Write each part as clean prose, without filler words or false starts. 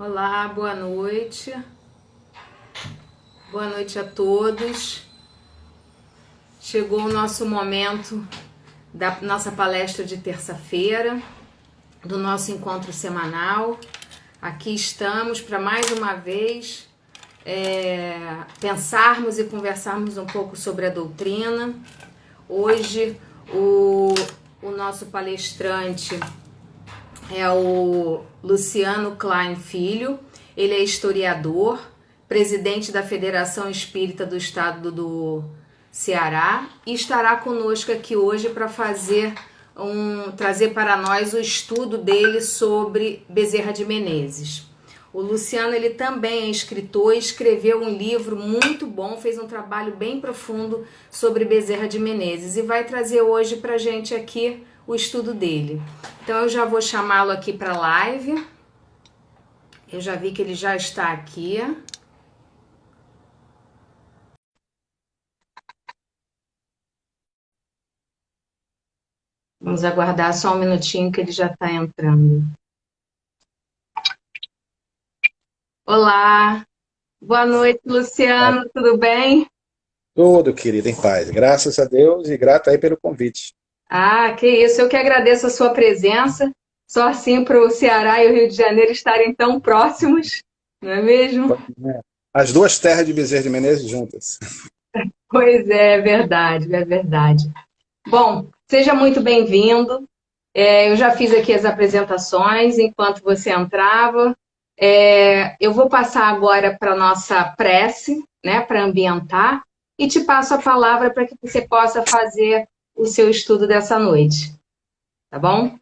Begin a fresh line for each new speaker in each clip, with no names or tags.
Olá, boa noite. Boa noite a todos. Chegou o nosso momento da nossa palestra de terça-feira, do nosso encontro semanal. Aqui estamos para mais uma vez pensarmos e conversarmos um pouco sobre a doutrina. Hoje o nosso palestrante é o Luciano Klein Filho. Ele é historiador, presidente da Federação Espírita do Estado do Ceará e estará conosco aqui hoje para trazer para nós o estudo dele sobre Bezerra de Menezes. O Luciano ele também é escritor e escreveu um livro muito bom, fez um trabalho bem profundo sobre Bezerra de Menezes e vai trazer hoje para a gente aqui o estudo dele. Então eu já vou chamá-lo aqui para a live. Eu já vi que ele já está aqui. Vamos aguardar só um minutinho que ele já está entrando. Olá, boa noite, Luciano, tudo bem?
Tudo, querido, em paz. Graças a Deus e grato aí pelo convite.
Ah, que isso, eu que agradeço a sua presença. Só assim para o Ceará e o Rio de Janeiro estarem tão próximos, não é mesmo?
As duas terras de Bezerra de Menezes juntas.
Pois é, é verdade, é verdade. Bom, seja muito bem-vindo. Eu já fiz aqui as apresentações enquanto você entrava. Eu vou passar agora para a nossa prece, né, para ambientar, e te passo a palavra para que você possa fazer o seu estudo dessa noite, tá bom?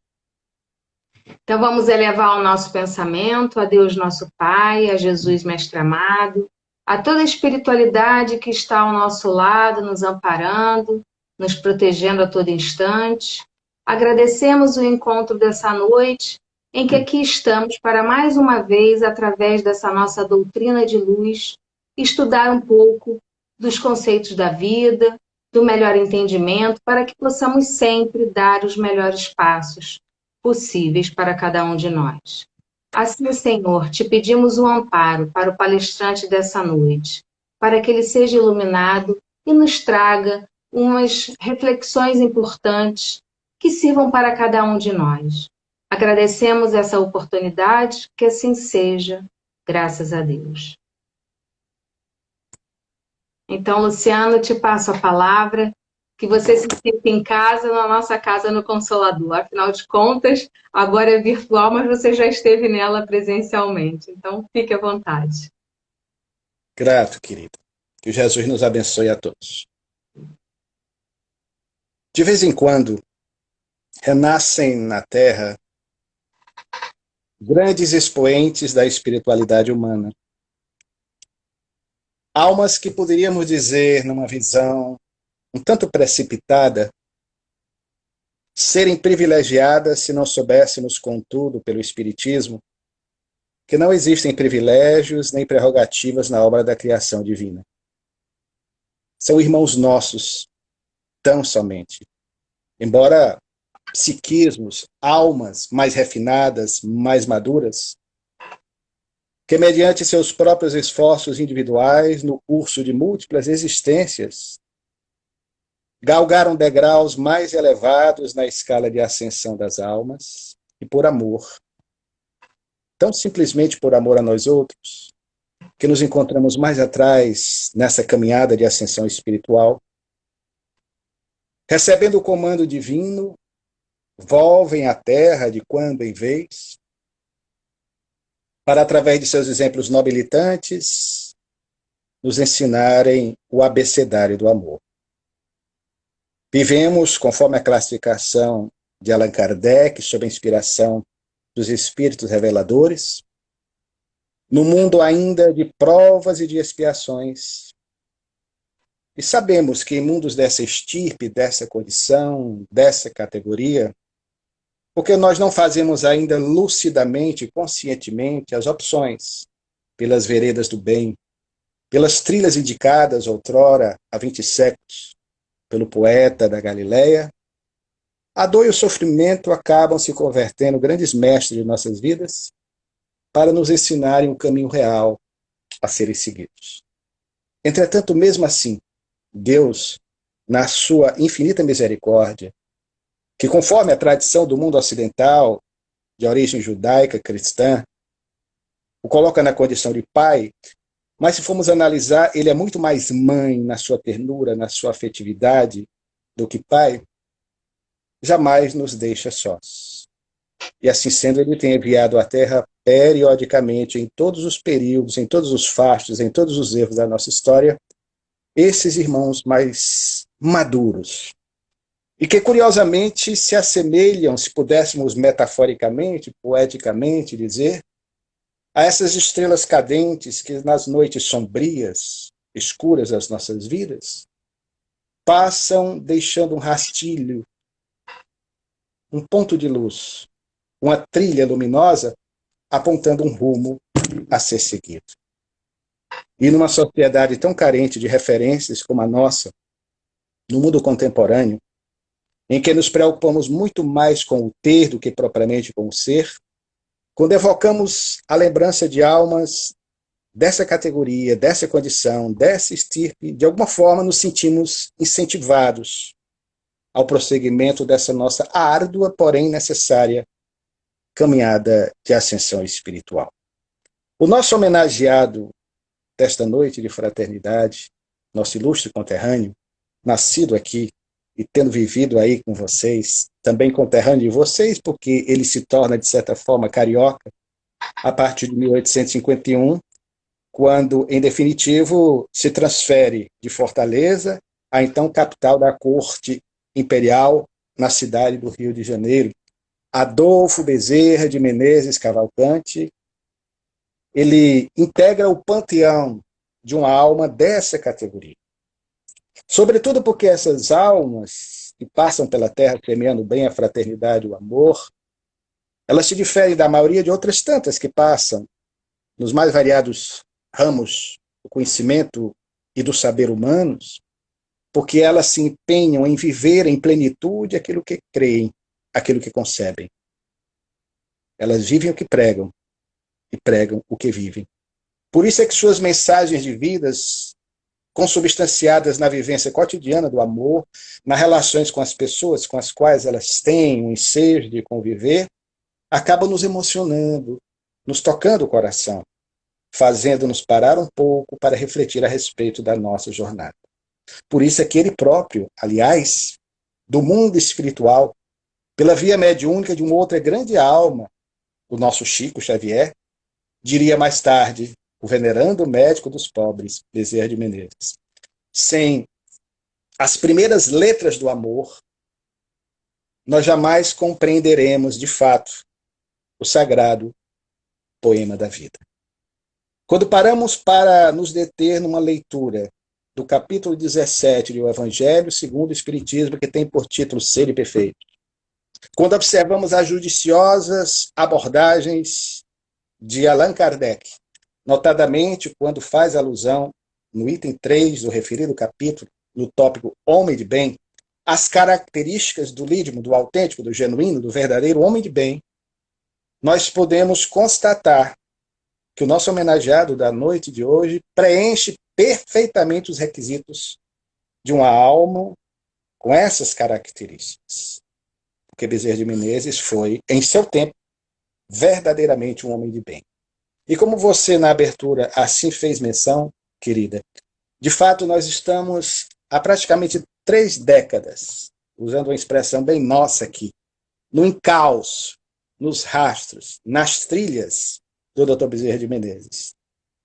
Então vamos elevar o nosso pensamento a Deus nosso Pai, a Jesus Mestre amado, a toda a espiritualidade que está ao nosso lado, nos amparando, nos protegendo a todo instante. Agradecemos o encontro dessa noite, em que aqui estamos para mais uma vez, através dessa nossa doutrina de luz, estudar um pouco dos conceitos da vida, do melhor entendimento, para que possamos sempre dar os melhores passos possíveis para cada um de nós. Assim, Senhor, te pedimos um amparo para o palestrante dessa noite, para que ele seja iluminado e nos traga umas reflexões importantes que sirvam para cada um de nós. Agradecemos essa oportunidade, que assim seja, graças a Deus. Então, Luciano, te passo a palavra, que você se sinta em casa, na nossa casa no Consolador. Afinal de contas, agora é virtual, mas você já esteve nela presencialmente. Então, fique à vontade.
Grato, querido. Que Jesus nos abençoe a todos. De vez em quando, renascem na Terra grandes expoentes da espiritualidade humana. Almas que poderíamos dizer, numa visão um tanto precipitada, serem privilegiadas se não soubéssemos, contudo, pelo Espiritismo, que não existem privilégios nem prerrogativas na obra da criação divina. São irmãos nossos, tão somente. Embora psiquismos, almas mais refinadas, mais maduras, que mediante seus próprios esforços individuais, no curso de múltiplas existências, galgaram degraus mais elevados na escala de ascensão das almas, e por amor, tão simplesmente por amor a nós outros, que nos encontramos mais atrás nessa caminhada de ascensão espiritual, recebendo o comando divino, volvem à Terra de quando em vez, para, através de seus exemplos nobilitantes, nos ensinarem o abecedário do amor. Vivemos, conforme a classificação de Allan Kardec, sob a inspiração dos espíritos reveladores, no mundo ainda de provas e de expiações. E sabemos que em mundos dessa estirpe, dessa condição, dessa categoria, porque nós não fazemos ainda lucidamente, conscientemente, as opções pelas veredas do bem, pelas trilhas indicadas outrora, há 20 séculos, pelo poeta da Galileia, a dor e o sofrimento acabam se convertendo grandes mestres de nossas vidas, para nos ensinarem um caminho real a serem seguidos. Entretanto, mesmo assim, Deus, na sua infinita misericórdia, que conforme a tradição do mundo ocidental, de origem judaica, cristã, o coloca na condição de pai, mas se formos analisar, ele é muito mais mãe na sua ternura, na sua afetividade, do que pai, jamais nos deixa sós. E assim sendo, ele tem enviado à Terra periodicamente, em todos os períodos, em todos os fastos, em todos os erros da nossa história, esses irmãos mais maduros. E que, curiosamente, se assemelham, se pudéssemos metaforicamente, poeticamente dizer, a essas estrelas cadentes que nas noites sombrias, escuras das nossas vidas, passam deixando um rastilho, um ponto de luz, uma trilha luminosa, apontando um rumo a ser seguido. E numa sociedade tão carente de referências como a nossa, no mundo contemporâneo, em que nos preocupamos muito mais com o ter do que propriamente com o ser, quando evocamos a lembrança de almas dessa categoria, dessa condição, dessa estirpe, de alguma forma nos sentimos incentivados ao prosseguimento dessa nossa árdua, porém necessária, caminhada de ascensão espiritual. O nosso homenageado desta noite de fraternidade, nosso ilustre conterrâneo, nascido aqui e tendo vivido aí com vocês, também conterrâneo de vocês, porque ele se torna, de certa forma, carioca, a partir de 1851, quando, em definitivo, se transfere de Fortaleza à então capital da corte imperial, na cidade do Rio de Janeiro. Adolfo Bezerra de Menezes Cavalcante, ele integra o panteão de uma alma dessa categoria. Sobretudo porque essas almas que passam pela terra semeando bem a fraternidade e o amor, elas se diferem da maioria de outras tantas que passam nos mais variados ramos do conhecimento e do saber humanos, porque elas se empenham em viver em plenitude aquilo que creem, aquilo que concebem. Elas vivem o que pregam e pregam o que vivem. Por isso é que suas mensagens de vidas, consubstanciadas na vivência cotidiana do amor, nas relações com as pessoas com as quais elas têm o ensejo de conviver, acabam nos emocionando, nos tocando o coração, fazendo-nos parar um pouco para refletir a respeito da nossa jornada. Por isso é que ele próprio, aliás, do mundo espiritual, pela via mediúnica de uma outra grande alma, o nosso Chico Xavier, diria mais tarde, o venerando médico dos pobres, Bezerra de Menezes: sem as primeiras letras do amor, nós jamais compreenderemos, de fato, o sagrado poema da vida. Quando paramos para nos deter numa leitura do capítulo 17 do Evangelho segundo o Espiritismo, que tem por título Ser Perfeito, quando observamos as judiciosas abordagens de Allan Kardec, notadamente quando faz alusão, no item 3 do referido capítulo, no tópico Homem de Bem, às características do lídimo, do autêntico, do genuíno, do verdadeiro homem de bem, nós podemos constatar que o nosso homenageado da noite de hoje preenche perfeitamente os requisitos de uma alma com essas características. Porque Bezerra de Menezes foi, em seu tempo, verdadeiramente um homem de bem. E como você, na abertura, assim fez menção, querida, de fato nós estamos há praticamente 3 décadas, usando uma expressão bem nossa aqui, no encalço, nos rastros, nas trilhas do Dr. Bezerra de Menezes,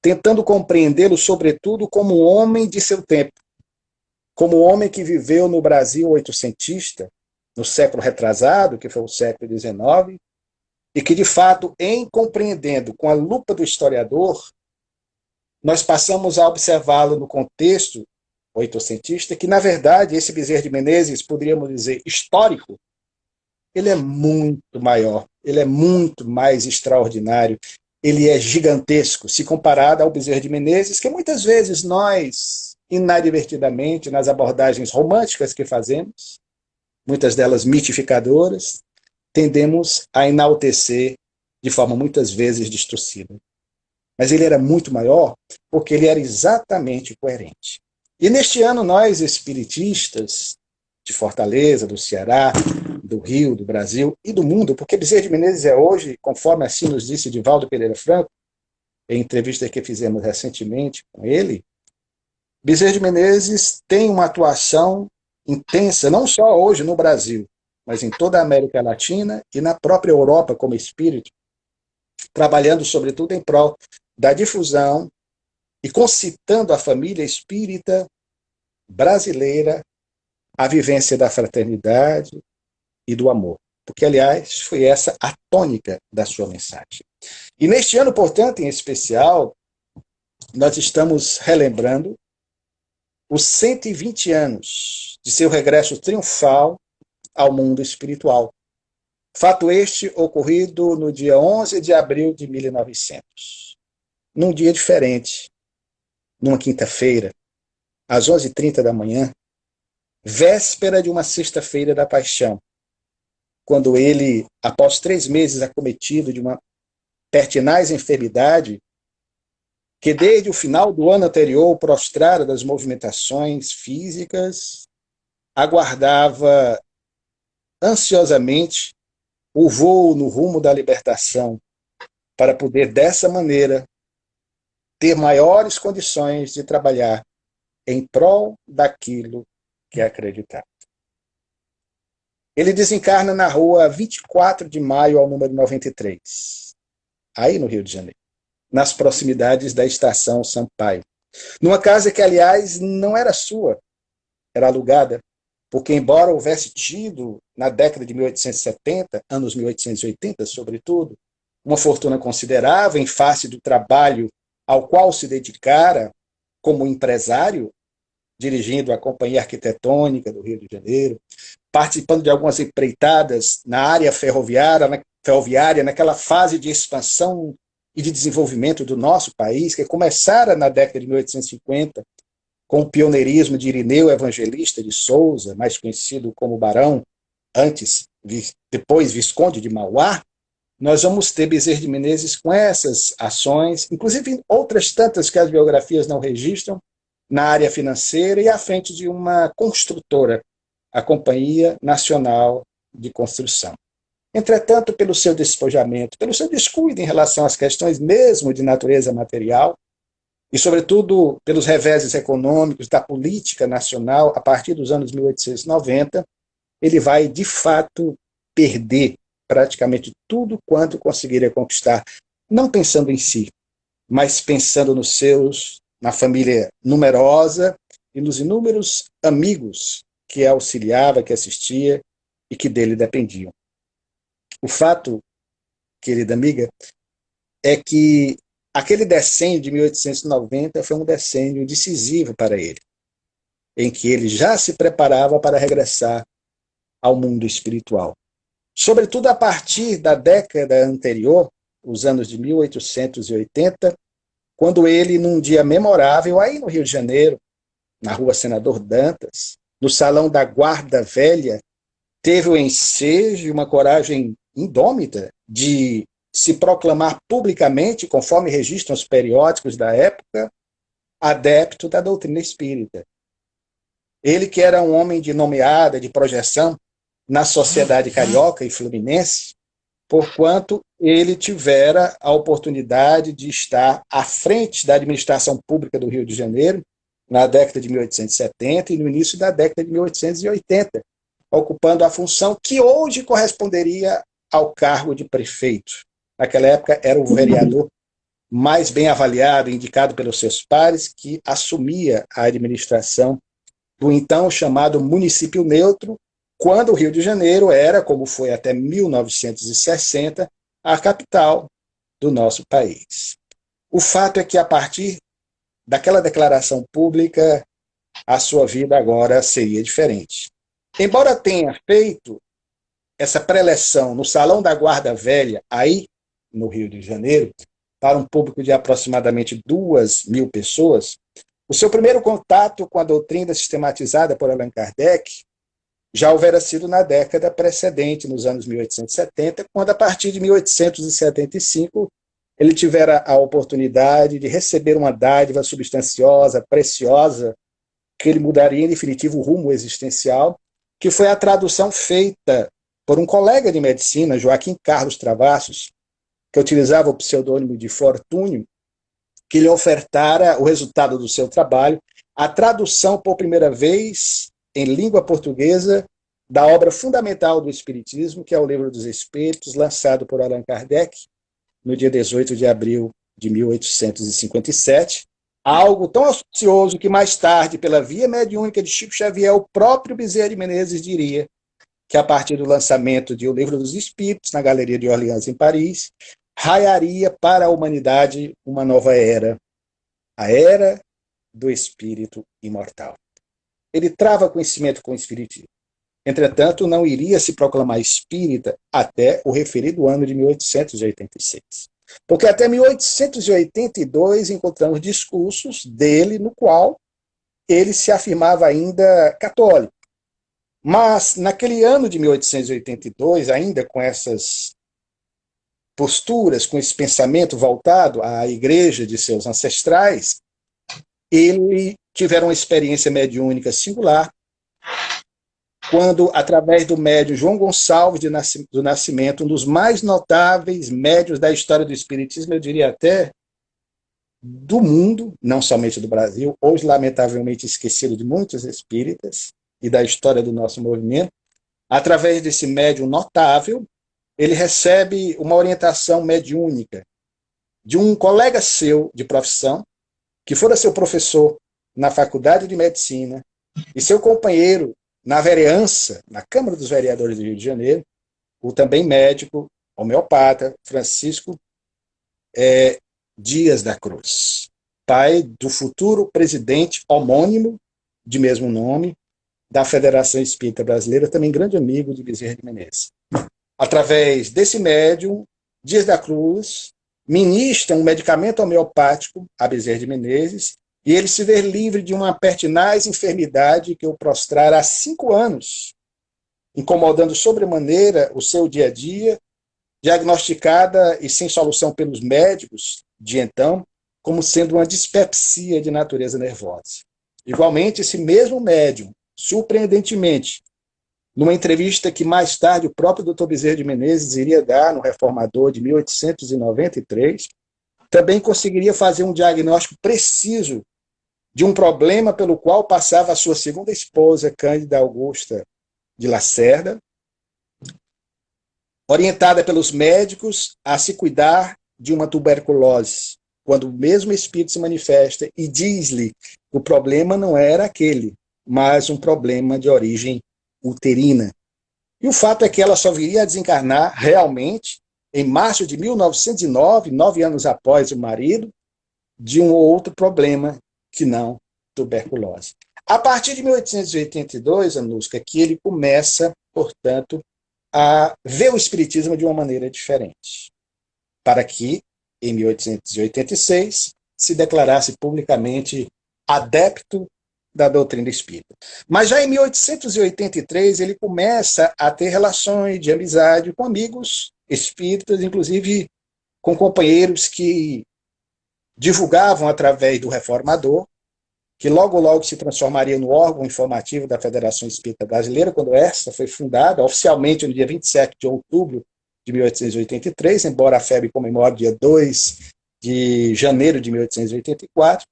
tentando compreendê-lo, sobretudo, como um homem de seu tempo, como um homem que viveu no Brasil oitocentista, no século retrasado, que foi o século XIX, e que, de fato, em compreendendo com a lupa do historiador, nós passamos a observá-lo no contexto oitocentista, que, na verdade, esse Bezerra de Menezes, poderíamos dizer, histórico, ele é muito maior, ele é muito mais extraordinário, ele é gigantesco, se comparado ao Bezerra de Menezes, que muitas vezes nós, inadvertidamente, nas abordagens românticas que fazemos, muitas delas mitificadoras, tendemos a enaltecer de forma muitas vezes distorcida. Mas ele era muito maior porque ele era exatamente coerente. E neste ano, nós espiritistas de Fortaleza, do Ceará, do Rio, do Brasil e do mundo, porque Bezerra de Menezes é hoje, conforme assim nos disse Divaldo Pereira Franco, em entrevista que fizemos recentemente com ele, Bezerra de Menezes tem uma atuação intensa, não só hoje no Brasil, mas em toda a América Latina e na própria Europa como espírito, trabalhando sobretudo em prol da difusão e concitando a família espírita brasileira à vivência da fraternidade e do amor. Porque, aliás, foi essa a tônica da sua mensagem. E neste ano, portanto, em especial, nós estamos relembrando os 120 anos de seu regresso triunfal ao mundo espiritual. Fato este ocorrido no dia 11 de abril de 1900. Num dia diferente, numa quinta-feira, às 11h30 da manhã, véspera de uma sexta-feira da paixão, quando ele, após 3 meses acometido de uma pertinaz enfermidade, que desde o final do ano anterior o prostrara das movimentações físicas, aguardava ansiosamente o voo no rumo da libertação, para poder, dessa maneira, ter maiores condições de trabalhar em prol daquilo que acreditava. Ele desencarna na rua 24 de maio ao número 93, aí no Rio de Janeiro, nas proximidades da estação Sampaio, numa casa que, aliás, não era sua, era alugada, porque embora houvesse tido, na década de 1870, anos 1880, sobretudo, uma fortuna considerável em face do trabalho ao qual se dedicara como empresário, dirigindo a Companhia Arquitetônica do Rio de Janeiro, participando de algumas empreitadas na área ferroviária, naquela fase de expansão e de desenvolvimento do nosso país, que começara na década de 1850, com o pioneirismo de Irineu Evangelista de Souza, mais conhecido como Barão, depois Visconde de Mauá, nós vamos ter Bezerra de Menezes com essas ações, inclusive outras tantas que as biografias não registram, na área financeira e à frente de uma construtora, a Companhia Nacional de Construção. Entretanto, pelo seu despojamento, pelo seu descuido em relação às questões mesmo de natureza material, e, sobretudo, pelos reveses econômicos da política nacional, a partir dos anos 1890, ele vai, de fato, perder praticamente tudo quanto conseguiria conquistar, não pensando em si, mas pensando nos seus, na família numerosa e nos inúmeros amigos que auxiliava, que assistia e que dele dependiam. O fato, querida amiga, é que aquele decênio de 1890 foi um decênio decisivo para ele, em que ele já se preparava para regressar ao mundo espiritual. Sobretudo a partir da década anterior, os anos de 1880, quando ele, num dia memorável, aí no Rio de Janeiro, na rua Senador Dantas, no Salão da Guarda Velha, teve o ensejo e uma coragem indômita de se proclamar publicamente, conforme registram os periódicos da época, adepto da doutrina espírita. Ele, que era um homem de nomeada, de projeção na sociedade carioca e fluminense, porquanto ele tivera a oportunidade de estar à frente da administração pública do Rio de Janeiro na década de 1870 e no início da década de 1880, ocupando a função que hoje corresponderia ao cargo de prefeito. Naquela época era o vereador mais bem avaliado, indicado pelos seus pares, que assumia a administração do então chamado município neutro, quando o Rio de Janeiro era, como foi até 1960, a capital do nosso país. O fato é que, a partir daquela declaração pública, a sua vida agora seria diferente. Embora tenha feito essa preleção no Salão da Guarda Velha, aí no Rio de Janeiro, para um público de aproximadamente 2.000 pessoas, o seu primeiro contato com a doutrina sistematizada por Allan Kardec já houvera sido na década precedente, nos anos 1870, quando, a partir de 1875, ele tivera a oportunidade de receber uma dádiva substanciosa, preciosa, que ele mudaria em definitivo o rumo existencial, que foi a tradução feita por um colega de medicina, Joaquim Carlos Travassos, que utilizava o pseudônimo de Fortúnio, que lhe ofertara o resultado do seu trabalho, a tradução por primeira vez em língua portuguesa da obra fundamental do Espiritismo, que é o Livro dos Espíritos, lançado por Allan Kardec no dia 18 de abril de 1857, algo tão auspicioso que mais tarde, pela via mediúnica de Chico Xavier, o próprio Bezerra de Menezes diria que, a partir do lançamento de O Livro dos Espíritos, na Galeria de Orleans, em Paris, raiaria para a humanidade uma nova era, a era do espírito imortal. Ele trava conhecimento com o espiritismo. Entretanto, não iria se proclamar espírita até o referido ano de 1886. Porque até 1882 encontramos discursos dele no qual ele se afirmava ainda católico. Mas, naquele ano de 1882, ainda com essas posturas, com esse pensamento voltado à igreja de seus ancestrais, ele tiveram uma experiência mediúnica singular, quando, através do médium João Gonçalves do Nascimento, um dos mais notáveis médiuns da história do espiritismo, eu diria até do mundo, não somente do Brasil, hoje lamentavelmente esquecido de muitos espíritas e da história do nosso movimento, através desse médium notável, ele recebe uma orientação mediúnica de um colega seu de profissão, que fora seu professor na Faculdade de Medicina e seu companheiro na vereança, na Câmara dos Vereadores do Rio de Janeiro, o também médico, homeopata, Francisco Dias da Cruz, pai do futuro presidente homônimo, de mesmo nome, da Federação Espírita Brasileira, também grande amigo de Bezerra de Menezes. Através desse médium, Dias da Cruz ministra um medicamento homeopático a Bezerra de Menezes, e ele se vê livre de uma pertinaz enfermidade que o prostrara há 5 anos, incomodando sobremaneira o seu dia a dia, diagnosticada e sem solução pelos médicos de então, como sendo uma dispepsia de natureza nervosa. Igualmente, esse mesmo médium, surpreendentemente, numa entrevista que mais tarde o próprio Dr. Bezerra de Menezes iria dar no Reformador de 1893, também conseguiria fazer um diagnóstico preciso de um problema pelo qual passava a sua segunda esposa, Cândida Augusta de Lacerda, orientada pelos médicos a se cuidar de uma tuberculose, quando o mesmo espírito se manifesta e diz-lhe que o problema não era aquele, mas um problema de origem uterina. E o fato é que ela só viria a desencarnar realmente em março de 1909, 9 anos após o marido, de um outro problema que não tuberculose. A partir de 1882, Anusca, que ele começa, portanto, a ver o espiritismo de uma maneira diferente, para que, em 1886, se declarasse publicamente adepto da doutrina espírita. Mas já em 1883 ele começa a ter relações de amizade com amigos espíritas, inclusive com companheiros que divulgavam através do Reformador, que logo se transformaria no órgão informativo da Federação Espírita Brasileira, quando esta foi fundada oficialmente no dia 27 de outubro de 1883, embora a FEB comemore dia 2 de janeiro de 1884.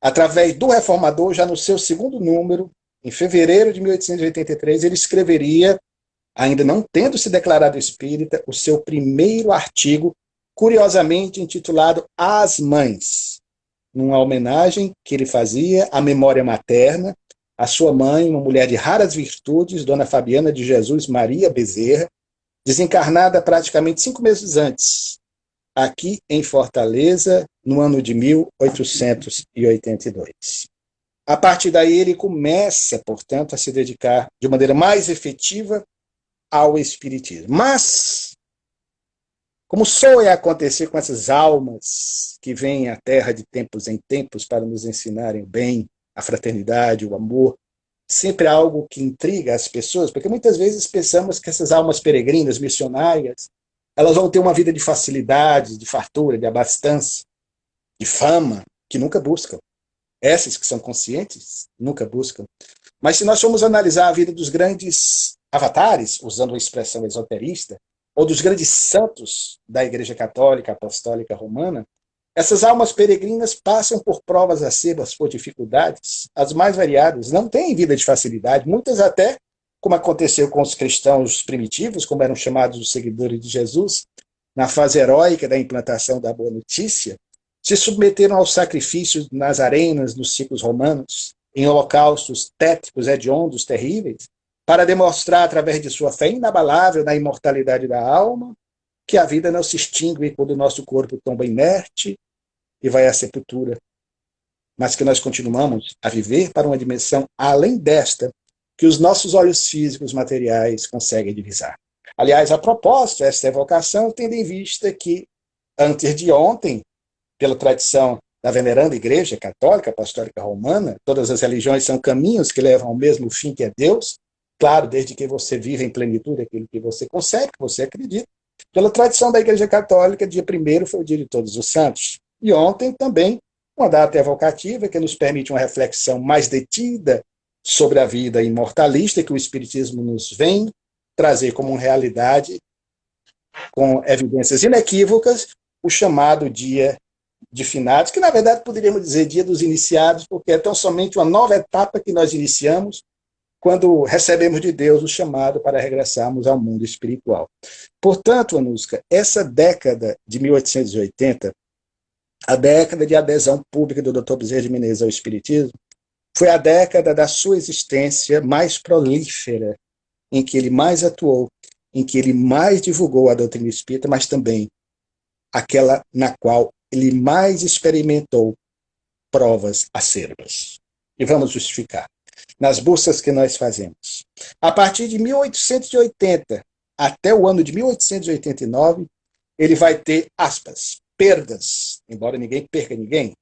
Através do Reformador, já no seu segundo número, em fevereiro de 1883, ele escreveria, ainda não tendo se declarado espírita, o seu primeiro artigo, curiosamente intitulado As Mães, numa homenagem que ele fazia à memória materna, à sua mãe, uma mulher de raras virtudes, Dona Fabiana de Jesus Maria Bezerra, desencarnada praticamente 5 meses antes, aqui em Fortaleza, no ano de 1882. A partir daí ele começa, portanto, a se dedicar de maneira mais efetiva ao espiritismo. Mas, como soa acontecer com essas almas que vêm à Terra de tempos em tempos para nos ensinarem o bem, a fraternidade, o amor, sempre algo que intriga as pessoas, porque muitas vezes pensamos que essas almas peregrinas, missionárias, elas vão ter uma vida de facilidade, de fartura, de abastança, de fama, que nunca buscam. Essas que são conscientes, nunca buscam. Mas se nós formos analisar a vida dos grandes avatares, usando uma expressão esoterista, ou dos grandes santos da Igreja Católica, Apostólica Romana, essas almas peregrinas passam por provas acerbas, por dificuldades, as mais variadas, não têm vida de facilidade, muitas até, como aconteceu com os cristãos primitivos, como eram chamados os seguidores de Jesus, na fase heróica da implantação da boa notícia, se submeteram aos sacrifícios nas arenas dos ciclos romanos, em holocaustos tétricos, hediondos, terríveis, para demonstrar, através de sua fé inabalável na imortalidade da alma, que a vida não se extingue quando o nosso corpo tomba inerte e vai à sepultura, mas que nós continuamos a viver para uma dimensão além desta que os nossos olhos físicos materiais conseguem divisar. Aliás, a propósito, esta evocação tendo em vista que, antes de ontem, pela tradição da veneranda Igreja Católica, Apostólica Romana, todas as religiões são caminhos que levam ao mesmo fim, que é Deus, claro, desde que você viva em plenitude aquilo que você consegue, que você acredita. Pela tradição da Igreja Católica, dia 1º foi o dia de Todos os Santos. E ontem também, uma data evocativa que nos permite uma reflexão mais detida sobre a vida imortalista que o Espiritismo nos vem trazer como uma realidade, com evidências inequívocas, o chamado Dia de Finados, que na verdade poderíamos dizer Dia dos Iniciados, porque é tão somente uma nova etapa que nós iniciamos quando recebemos de Deus o chamado para regressarmos ao mundo espiritual. Portanto, Anuska, essa década de 1880, a década de adesão pública do Dr. Bezerra de Menezes ao Espiritismo, foi a década da sua existência mais prolífera, em que ele mais atuou, em que ele mais divulgou a doutrina espírita, mas também aquela na qual ele mais experimentou provas acerbas. E vamos justificar. Nas buscas que nós fazemos. A partir de 1880 até o ano de 1889, ele vai ter, aspas, perdas, embora ninguém perca ninguém,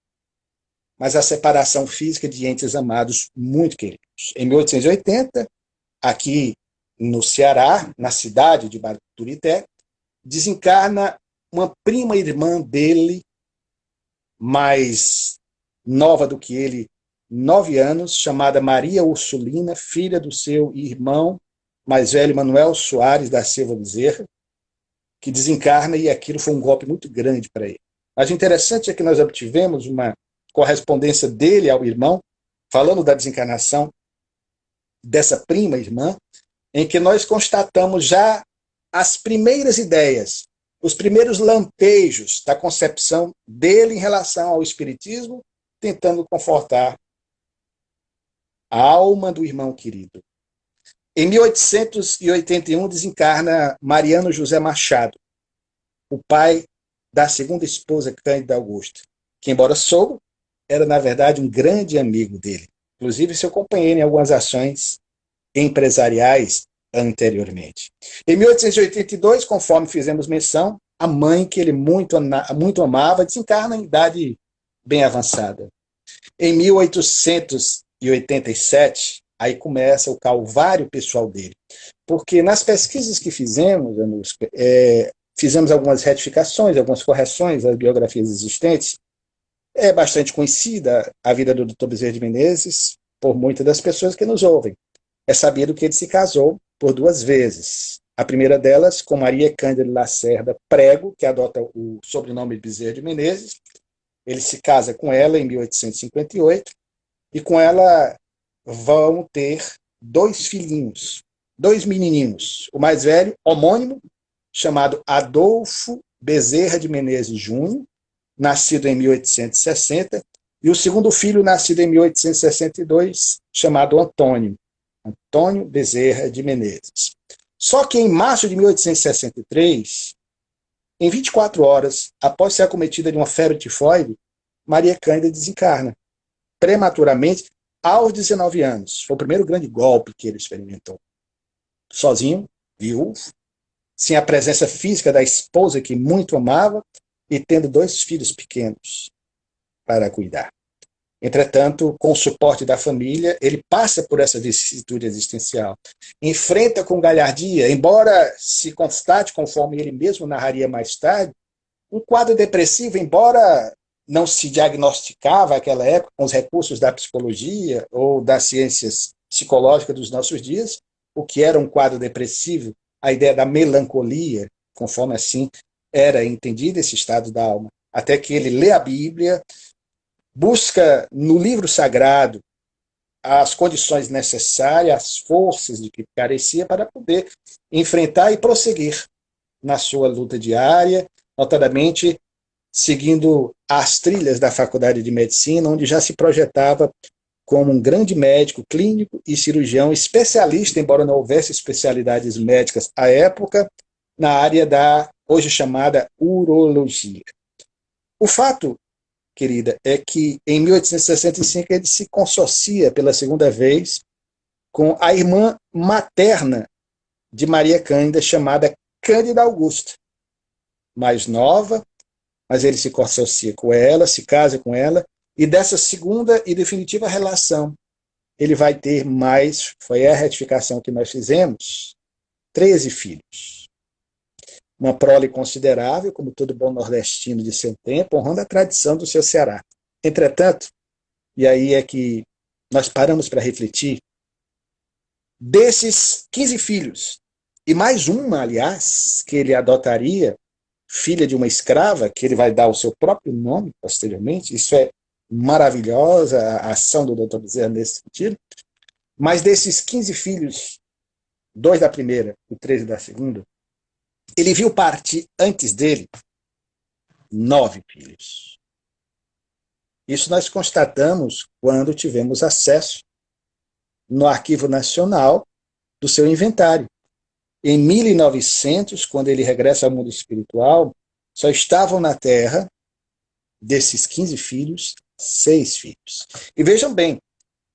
mas a separação física de entes amados muito queridos. Em 1880, aqui no Ceará, na cidade de Baturité, desencarna uma prima irmã dele, mais nova do que ele, 9 anos, chamada Maria Ursulina, filha do seu irmão mais velho, Manuel Soares da Silva Bezerra, que desencarna, e aquilo foi um golpe muito grande para ele. Mas o interessante é que nós obtivemos uma correspondência dele ao irmão, falando da desencarnação dessa prima irmã, em que nós constatamos já as primeiras ideias, os primeiros lampejos da concepção dele em relação ao espiritismo, tentando confortar a alma do irmão querido. Em 1881, desencarna Mariano José Machado, o pai da segunda esposa, Cândida Augusta, que, embora sogro, era, na verdade, um grande amigo dele. Inclusive, seu companheiro em algumas ações empresariais anteriormente. Em 1882, conforme fizemos menção, a mãe que ele muito amava desencarna em idade bem avançada. Em 1887, aí começa o calvário pessoal dele. Porque nas pesquisas que fizemos, Anuska, fizemos algumas retificações, algumas correções às biografias existentes. É bastante conhecida a vida do Dr. Bezerra de Menezes por muitas das pessoas que nos ouvem. É sabido que ele se casou por 2 vezes. A primeira delas com Maria Cândida Lacerda Prego, que adota o sobrenome de Bezerra de Menezes. Ele se casa com ela em 1858 e com ela vão ter 2 filhinhos, 2 menininhos. O mais velho, homônimo, chamado Adolfo Bezerra de Menezes Júnior, nascido em 1860, e o segundo filho, nascido em 1862, chamado Antônio Bezerra de Menezes. Só que em março de 1863, em 24 horas, após ser acometida de uma febre tifoide, Maria Cândida desencarna, prematuramente, aos 19 anos. Foi o primeiro grande golpe que ele experimentou. Sozinho, viúvo, sem a presença física da esposa que muito amava, e tendo 2 filhos pequenos para cuidar. Entretanto, com o suporte da família, ele passa por essa vicissitude existencial. Enfrenta com galhardia, embora se constate, conforme ele mesmo narraria mais tarde, um quadro depressivo, embora não se diagnosticava naquela época com os recursos da psicologia ou das ciências psicológicas dos nossos dias, o que era um quadro depressivo, a ideia da melancolia, conforme assim era entendido esse estado da alma. Até que ele lê a Bíblia, busca no livro sagrado as condições necessárias, as forças de que carecia para poder enfrentar e prosseguir na sua luta diária, notadamente seguindo as trilhas da Faculdade de Medicina, onde já se projetava como um grande médico clínico e cirurgião especialista, embora não houvesse especialidades médicas à época, na área da hoje chamada urologia. O fato, querida, é que em 1865 ele se consorcia pela segunda vez com a irmã materna de Maria Cândida, chamada Cândida Augusta, mais nova, mas ele se consorcia com ela, se casa com ela, e dessa segunda e definitiva relação, ele vai ter mais, foi a retificação que nós fizemos, 13 filhos. Uma prole considerável, como todo bom nordestino de seu tempo, honrando a tradição do seu Ceará. Entretanto, e aí é que nós paramos para refletir, desses 15 filhos, e mais uma, aliás, que ele adotaria, filha de uma escrava, que ele vai dar o seu próprio nome posteriormente, isso é maravilhosa a ação do Dr. Bezerra nesse sentido, mas desses 15 filhos, 2 da primeira e 13 da segunda, ele viu partir antes dele 9 filhos. Isso nós constatamos quando tivemos acesso no Arquivo Nacional do seu inventário. Em 1900, quando ele regressa ao mundo espiritual, só estavam na Terra, desses 15 filhos, 6 filhos. E vejam bem,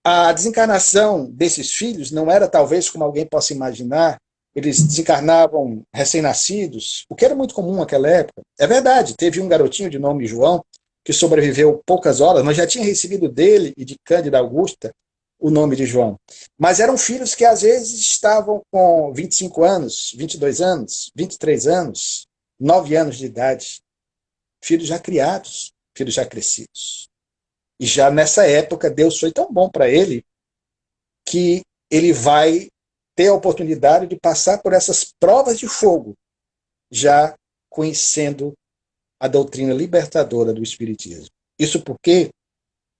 a desencarnação desses filhos não era talvez como alguém possa imaginar, eles desencarnavam recém-nascidos, o que era muito comum naquela época. É verdade, teve um garotinho de nome João, que sobreviveu poucas horas, mas já tinha recebido dele e de Cândida Augusta o nome de João. Mas eram filhos que às vezes estavam com 25 anos, 22 anos, 23 anos, 9 anos de idade. Filhos já criados, filhos já crescidos. E já nessa época, Deus foi tão bom para ele que ele vai ter a oportunidade de passar por essas provas de fogo, já conhecendo a doutrina libertadora do Espiritismo. Isso porque,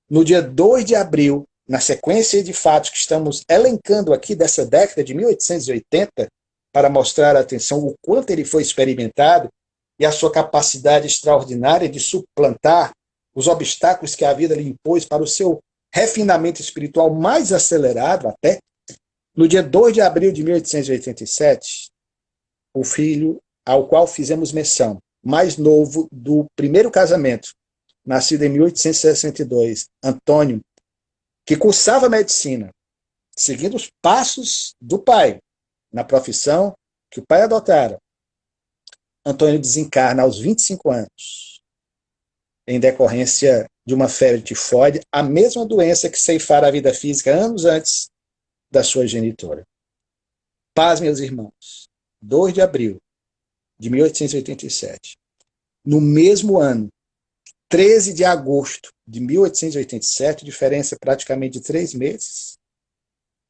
no dia 2 de abril, na sequência de fatos que estamos elencando aqui dessa década de 1880, para mostrar a atenção o quanto ele foi experimentado e a sua capacidade extraordinária de suplantar os obstáculos que a vida lhe impôs para o seu refinamento espiritual mais acelerado até, no dia 2 de abril de 1887, o filho ao qual fizemos menção, mais novo do primeiro casamento, nascido em 1862, Antônio, que cursava medicina, seguindo os passos do pai, na profissão que o pai adotara. Antônio desencarna aos 25 anos, em decorrência de uma febre tifoide, a mesma doença que ceifara a vida física anos antes da sua genitora. Paz, meus irmãos, 2 de abril de 1887. No mesmo ano, 13 de agosto de 1887, diferença praticamente de 3 meses,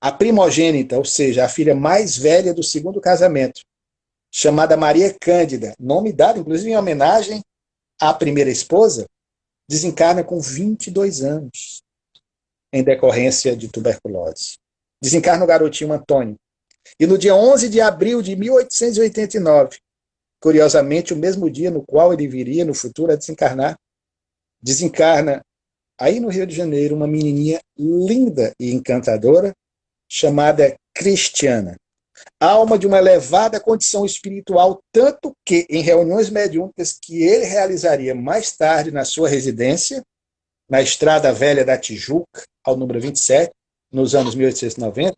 a primogênita, ou seja, a filha mais velha do segundo casamento, chamada Maria Cândida, nome dado inclusive em homenagem à primeira esposa, desencarna com 22 anos, em decorrência de tuberculose. Desencarna o garotinho Antônio. E no dia 11 de abril de 1889, curiosamente o mesmo dia no qual ele viria no futuro a desencarnar, desencarna aí no Rio de Janeiro uma menininha linda e encantadora, chamada Cristiana. Alma de uma elevada condição espiritual, tanto que em reuniões mediúnicas que ele realizaria mais tarde na sua residência, na Estrada Velha da Tijuca, ao número 27, nos anos 1890,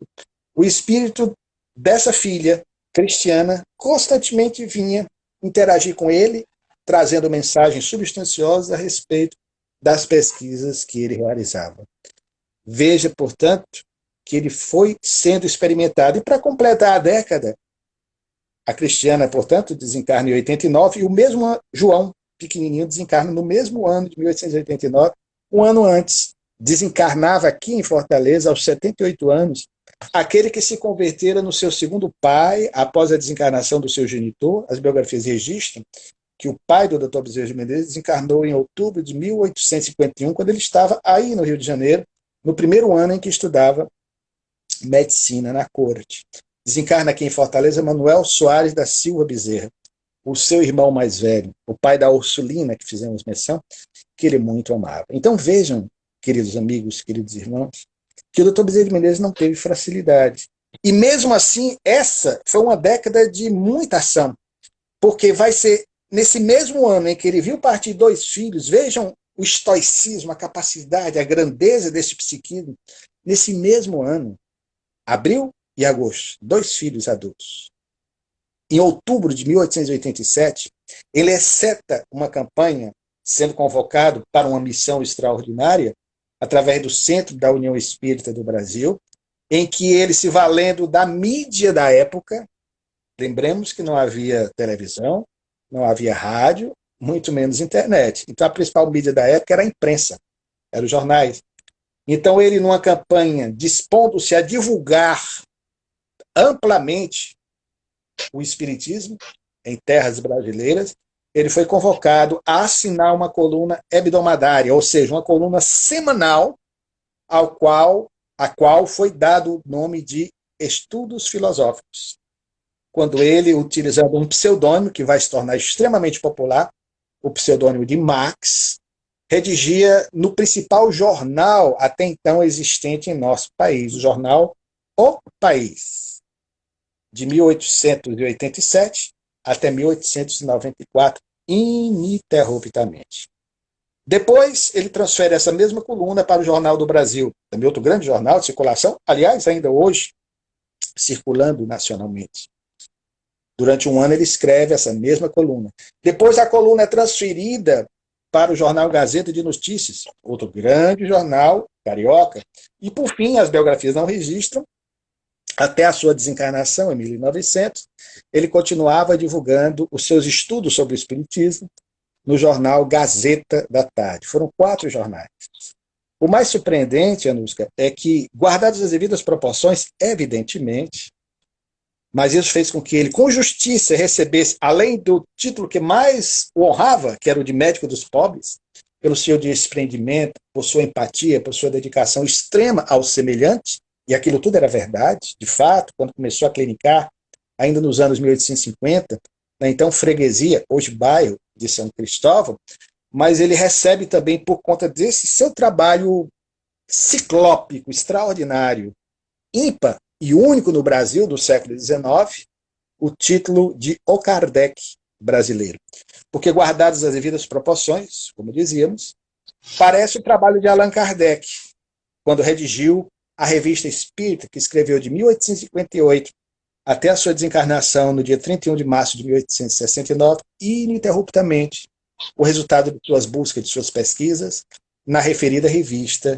o espírito dessa filha, Cristiana, constantemente vinha interagir com ele, trazendo mensagens substanciosas a respeito das pesquisas que ele realizava. Veja, portanto, que ele foi sendo experimentado. E para completar a década, a Cristiana, portanto, desencarna em 89, e o mesmo João, pequenininho, desencarna no mesmo ano de 1889, um ano antes. Desencarnava aqui em Fortaleza, aos 78 anos, aquele que se convertera no seu segundo pai, após a desencarnação do seu genitor. As biografias registram que o pai do Dr. Bezerra de Menezes desencarnou em outubro de 1851, quando ele estava aí no Rio de Janeiro, no primeiro ano em que estudava medicina na corte. Desencarna aqui em Fortaleza Manuel Soares da Silva Bezerra, o seu irmão mais velho, o pai da Ursulina, que fizemos menção, que ele muito amava. Então vejam, queridos amigos, queridos irmãos, que o Dr. Bezerra de Menezes não teve facilidade. E mesmo assim, essa foi uma década de muita ação, porque vai ser nesse mesmo ano em que ele viu partir 2 filhos, vejam o estoicismo, a capacidade, a grandeza desse psiquismo, nesse mesmo ano, abril e agosto, 2 filhos adultos. Em outubro de 1887, ele executa uma campanha, sendo convocado para uma missão extraordinária, através do Centro da União Espírita do Brasil, em que ele, se valendo da mídia da época, lembremos que não havia televisão, não havia rádio, muito menos internet. Então a principal mídia da época era a imprensa, eram os jornais. Então ele, numa campanha, dispondo-se a divulgar amplamente o espiritismo em terras brasileiras, ele foi convocado a assinar uma coluna hebdomadária, ou seja, uma coluna semanal, a qual foi dado o nome de Estudos Filosóficos. Quando ele, utilizando um pseudônimo que vai se tornar extremamente popular, o pseudônimo de Marx, redigia no principal jornal até então existente em nosso país, o jornal O País, de 1887 até 1894, ininterruptamente. Depois, ele transfere essa mesma coluna para o Jornal do Brasil, também outro grande jornal de circulação, aliás, ainda hoje, circulando nacionalmente. Durante um ano, ele escreve essa mesma coluna. Depois, a coluna é transferida para o jornal Gazeta de Notícias, outro grande jornal carioca. E, por fim, as biografias não registram, até a sua desencarnação, em 1900, ele continuava divulgando os seus estudos sobre o espiritismo no jornal Gazeta da Tarde. Foram 4 jornais. O mais surpreendente, Anuska, é que, guardadas as devidas proporções, evidentemente, mas isso fez com que ele, com justiça, recebesse, além do título que mais o honrava, que era o de médico dos pobres, pelo seu desprendimento, por sua empatia, por sua dedicação extrema ao semelhante, e aquilo tudo era verdade, de fato, quando começou a clinicar, ainda nos anos 1850, na então freguesia, hoje bairro de São Cristóvão, mas ele recebe também, por conta desse seu trabalho ciclópico, extraordinário, ímpar e único no Brasil do século XIX, o título de O Kardec brasileiro. Porque, guardadas as devidas proporções, como dizíamos, parece o trabalho de Allan Kardec, quando redigiu a Revista Espírita, que escreveu de 1858 até a sua desencarnação no dia 31 de março de 1869, ininterruptamente, o resultado de suas buscas, de suas pesquisas, na referida revista,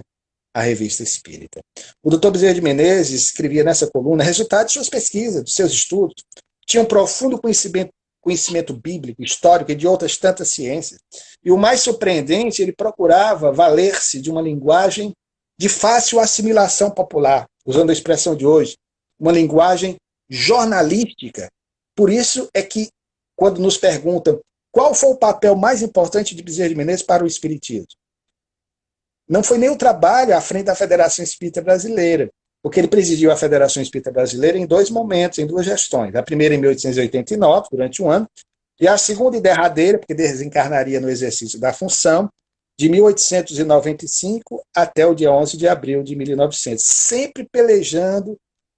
a Revista Espírita. O Dr. Bezerra de Menezes escrevia nessa coluna resultado de suas pesquisas, de seus estudos, tinha um profundo conhecimento bíblico, histórico e de outras tantas ciências. E o mais surpreendente, ele procurava valer-se de uma linguagem de fácil assimilação popular, usando a expressão de hoje, uma linguagem jornalística. Por isso é que, quando nos perguntam qual foi o papel mais importante de Bezerra de Menezes para o espiritismo, não foi nem o trabalho à frente da Federação Espírita Brasileira, porque ele presidiu a Federação Espírita Brasileira em 2 momentos, em 2 gestões. A primeira em 1889, durante um ano, e a segunda e derradeira, porque desencarnaria no exercício da função, de 1895 até o dia 11 de abril de 1900, sempre pelejando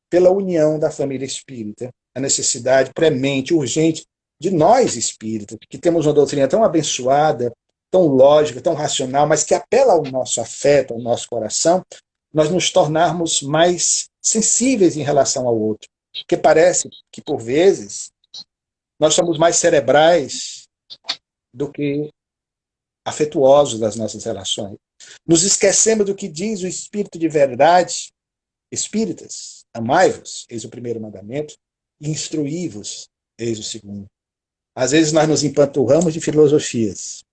pela união da família espírita, a necessidade premente, urgente, de nós espíritas, que temos uma doutrina tão abençoada, tão lógica, tão racional, mas que apela ao nosso afeto, ao nosso coração, nós nos tornarmos mais sensíveis em relação ao outro. Porque parece que, por vezes, nós somos mais cerebrais do que afetuosos das nossas relações. Nos esquecemos do que diz o Espírito de verdade. Espíritas, amai-vos, eis o primeiro mandamento, e instruí-vos, eis o segundo. Às vezes nós nos empanturramos de filosofias.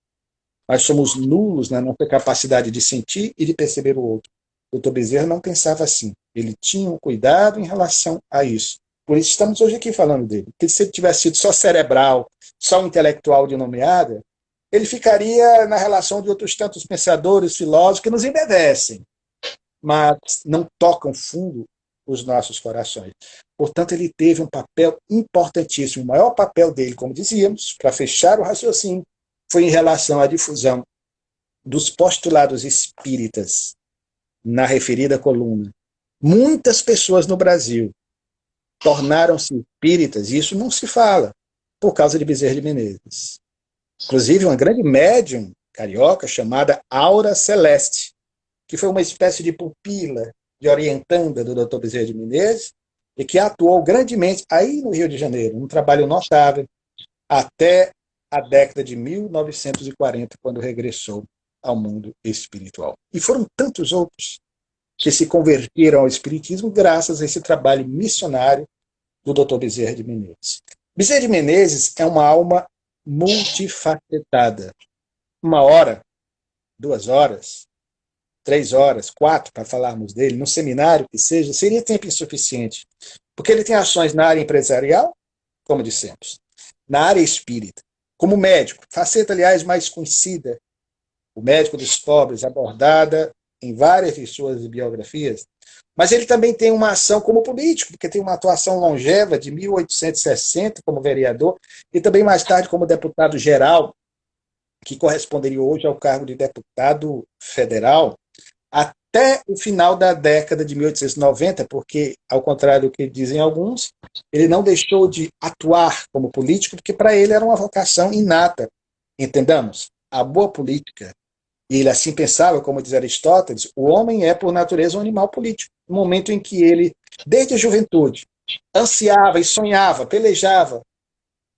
Nós somos nulos na nossa capacidade de sentir e de perceber o outro. O Dr. Bezerra não pensava assim. Ele tinha um cuidado em relação a isso. Por isso estamos hoje aqui falando dele. Porque se ele tivesse sido só cerebral, só intelectual de nomeada, ele ficaria na relação de outros tantos pensadores, filósofos que nos embevecem, mas não tocam fundo os nossos corações. Portanto, ele teve um papel importantíssimo. O maior papel dele, como dizíamos, para fechar o raciocínio, foi em relação à difusão dos postulados espíritas na referida coluna. Muitas pessoas no Brasil tornaram-se espíritas, e isso não se fala, por causa de Bezerra de Menezes. Inclusive, uma grande médium carioca chamada Aura Celeste, que foi uma espécie de pupila, de orientanda do Dr. Bezerra de Menezes, e que atuou grandemente aí no Rio de Janeiro, um trabalho notável, até a década de 1940, quando regressou ao mundo espiritual. E foram tantos outros que se converteram ao espiritismo graças a esse trabalho missionário do Dr. Bezerra de Menezes. Bezerra de Menezes é uma alma multifacetada. 1 hora, 2 horas, 3 horas, 4, para falarmos dele, no seminário que seja, seria tempo insuficiente. Porque ele tem ações na área empresarial, como dissemos, na área espírita, como médico, faceta, aliás, mais conhecida, o médico dos pobres, abordada em várias de suas biografias, mas ele também tem uma ação como político, porque tem uma atuação longeva de 1860 como vereador e também mais tarde como deputado geral, que corresponderia hoje ao cargo de deputado federal, até o final da década de 1890, porque, ao contrário do que dizem alguns, ele não deixou de atuar como político, porque para ele era uma vocação inata. Entendamos, a boa política, e ele assim pensava, como diz Aristóteles, o homem é, por natureza, um animal político. No momento em que ele, desde a juventude, ansiava e sonhava, pelejava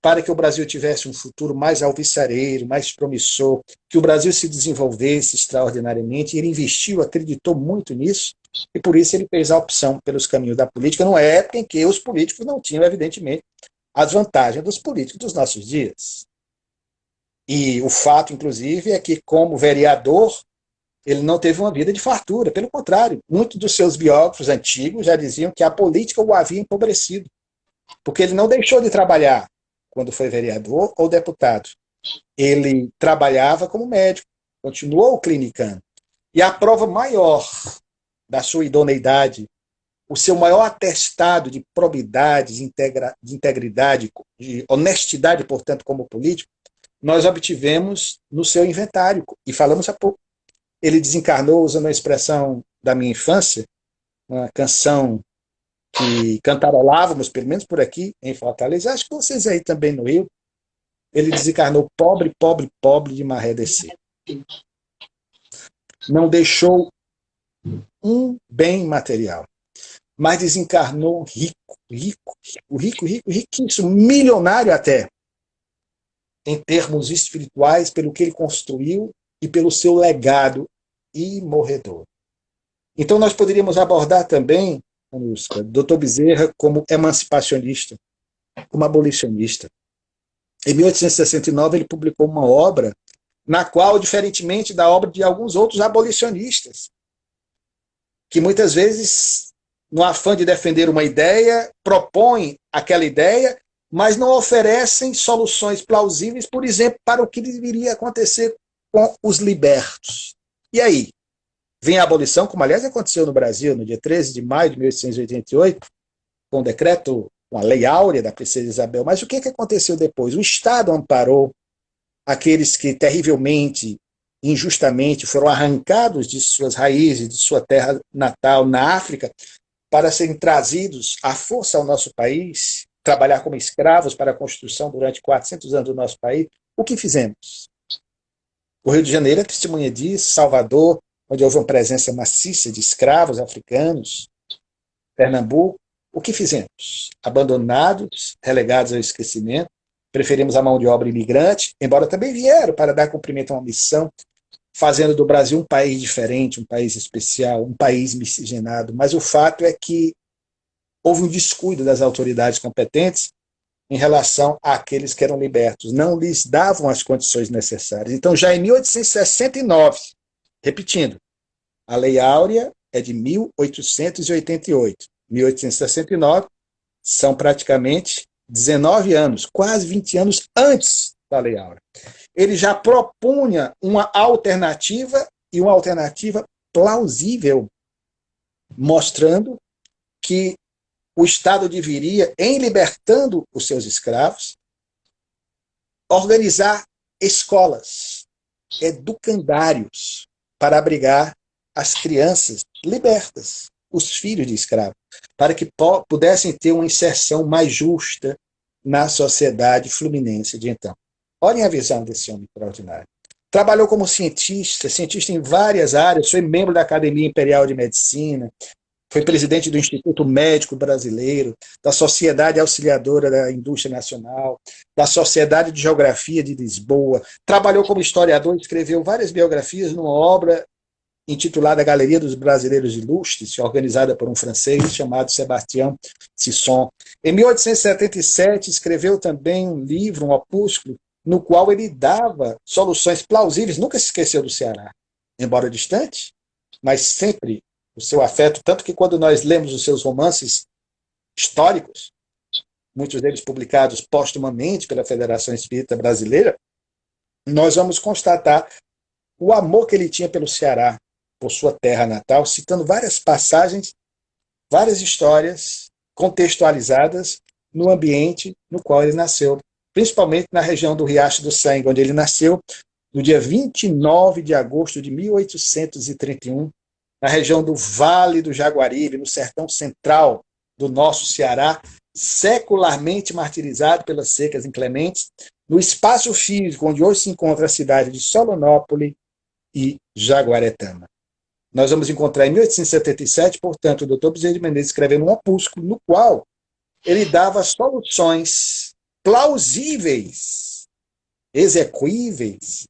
para que o Brasil tivesse um futuro mais alvissareiro, mais promissor, que o Brasil se desenvolvesse extraordinariamente. Ele investiu, acreditou muito nisso, e por isso ele fez a opção pelos caminhos da política, numa época em que os políticos não tinham, evidentemente, as vantagens dos políticos dos nossos dias. E o fato, inclusive, é que, como vereador, ele não teve uma vida de fartura. Pelo contrário, muitos dos seus biógrafos antigos já diziam que a política o havia empobrecido, porque ele não deixou de trabalhar quando foi vereador ou deputado. Ele trabalhava como médico, continuou clinicando. E a prova maior da sua idoneidade, o seu maior atestado de probidade, de integridade, de honestidade, portanto, como político, nós obtivemos no seu inventário. E falamos há pouco. Ele desencarnou usando a expressão da minha infância, uma canção que cantarolávamos, pelo menos por aqui, em Fortaleza. Acho que vocês aí também no Rio. Ele desencarnou pobre, pobre, pobre de maré descer. Não deixou um bem material, mas desencarnou rico, rico, rico, rico, rico, riquíssimo, milionário até, em termos espirituais, pelo que ele construiu e pelo seu legado imorredor. Então nós poderíamos abordar também, Dr. Bezerra, como emancipacionista, como abolicionista. Em 1869 ele publicou uma obra na qual, diferentemente da obra de alguns outros abolicionistas, que muitas vezes, no afã de defender uma ideia, propõem aquela ideia, mas não oferecem soluções plausíveis, por exemplo, para o que deveria acontecer com os libertos. E aí? Vem a abolição, como aliás aconteceu no Brasil, no dia 13 de maio de 1888, com o decreto, com a Lei Áurea da Princesa Isabel. Mas o que aconteceu depois? O Estado amparou aqueles que terrivelmente, injustamente, foram arrancados de suas raízes, de sua terra natal na África, para serem trazidos à força ao nosso país, trabalhar como escravos para a construção durante 400 anos do nosso país. O que fizemos? O Rio de Janeiro é testemunha disso, Salvador, onde houve uma presença maciça de escravos africanos, Pernambuco. O que fizemos? Abandonados, relegados ao esquecimento, preferimos a mão de obra imigrante, embora também vieram para dar cumprimento a uma missão, fazendo do Brasil um país diferente, um país especial, um país miscigenado. Mas o fato é que houve um descuido das autoridades competentes em relação àqueles que eram libertos. Não lhes davam as condições necessárias. Então, já em 1869, repetindo, a Lei Áurea é de 1888. 1869 são praticamente 19 anos, quase 20 anos antes da Lei Áurea. Ele já propunha uma alternativa, e uma alternativa plausível, mostrando que o Estado deveria, em libertando os seus escravos, organizar escolas, educandários, para abrigar as crianças libertas, os filhos de escravos, para que pudessem ter uma inserção mais justa na sociedade fluminense de então. Olhem a visão desse homem extraordinário. Trabalhou como cientista em várias áreas, foi membro da Academia Imperial de Medicina, foi presidente do Instituto Médico Brasileiro, da Sociedade Auxiliadora da Indústria Nacional, da Sociedade de Geografia de Lisboa, trabalhou como historiador, escreveu várias biografias numa obra intitulada Galeria dos Brasileiros Ilustres, organizada por um francês chamado Sebastião Sisson. Em 1877, escreveu também um livro, um opúsculo, no qual ele dava soluções plausíveis, nunca se esqueceu do Ceará, embora distante, mas sempre o seu afeto, tanto que quando nós lemos os seus romances históricos, muitos deles publicados póstumamente pela Federação Espírita Brasileira, nós vamos constatar o amor que ele tinha pelo Ceará, por sua terra natal, citando várias passagens, várias histórias contextualizadas no ambiente no qual ele nasceu, principalmente na região do Riacho do Sangue, onde ele nasceu no dia 29 de agosto de 1831, na região do Vale do Jaguaribe, no sertão central do nosso Ceará, secularmente martirizado pelas secas inclementes, no espaço físico onde hoje se encontra a cidade de Solonópole e Jaguaretama. Nós vamos encontrar em 1877, portanto, o Dr. Bezerra de Menezes escrevendo um opúsculo no qual ele dava soluções plausíveis, execuíveis,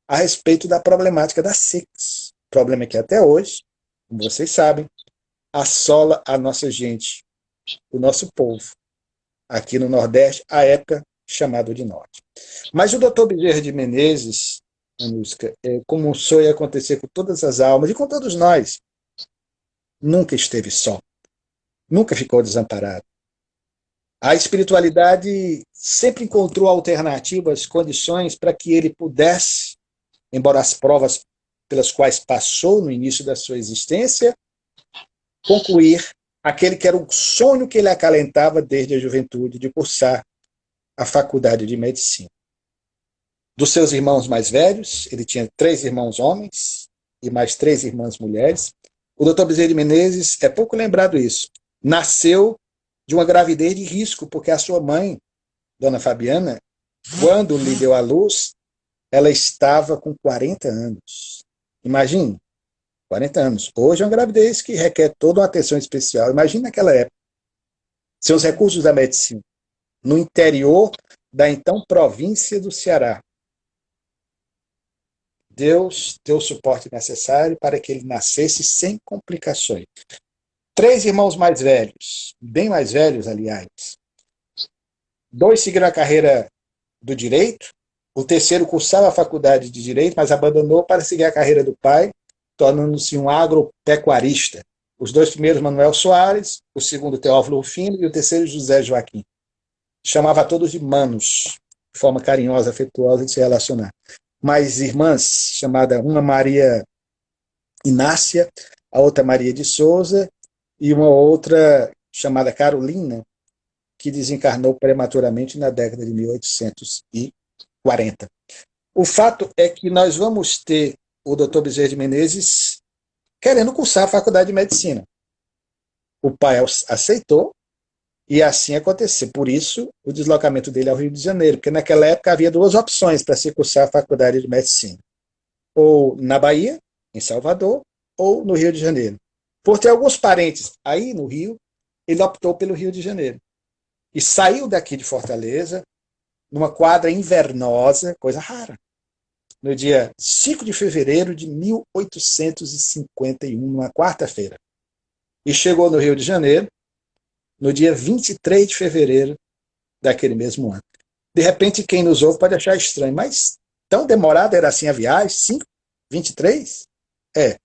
a respeito da problemática das secas. Problema que até hoje, como vocês sabem, assola a nossa gente, o nosso povo, aqui no Nordeste, à época chamado de Norte. Mas o Dr. Bezerra de Menezes, como sonha acontecer com todas as almas e com todos nós, nunca esteve só, nunca ficou desamparado. A espiritualidade sempre encontrou alternativas, condições para que ele pudesse, embora as provas pelas quais passou no início da sua existência, concluir aquele que era o sonho que ele acalentava desde a juventude, de cursar a faculdade de medicina. Dos seus irmãos mais velhos, ele tinha 3 irmãos homens e mais 3 irmãs mulheres. O Dr. Bezerra de Menezes, é pouco lembrado isso, nasceu de uma gravidez de risco, porque a sua mãe, Dona Fabiana, quando lhe deu à luz, ela estava com 40 anos. Imagine, 40 anos. Hoje é uma gravidez que requer toda uma atenção especial. Imagine naquela época. Seus recursos da medicina, no interior da então província do Ceará. Deus deu o suporte necessário para que ele nascesse sem complicações. 3 irmãos mais velhos, bem mais velhos, aliás. 2 seguiram a carreira do direito, o terceiro cursava a faculdade de direito, mas abandonou para seguir a carreira do pai, tornando-se um agropecuarista. Os 2 primeiros, Manuel Soares, o segundo, Teófilo Rufino, e o terceiro, José Joaquim. Chamava todos de manos, de forma carinhosa, afetuosa de se relacionar. Mais irmãs, chamada uma Maria Inácia, a outra Maria de Souza, e uma outra chamada Carolina, que desencarnou prematuramente na década de 1840. O fato é que nós vamos ter o Dr. Bezerra de Menezes querendo cursar a faculdade de medicina. O pai aceitou, e assim aconteceu. Por isso, o deslocamento dele ao Rio de Janeiro, porque naquela época havia 2 opções para se cursar a faculdade de medicina. Ou na Bahia, em Salvador, ou no Rio de Janeiro. Por ter alguns parentes aí no Rio, ele optou pelo Rio de Janeiro. E saiu daqui de Fortaleza, numa quadra invernosa, coisa rara, no dia 5 de fevereiro de 1851, numa quarta-feira. E chegou no Rio de Janeiro no dia 23 de fevereiro daquele mesmo ano. De repente, quem nos ouve pode achar estranho, mas tão demorada era assim a viagem? 5? 23? É.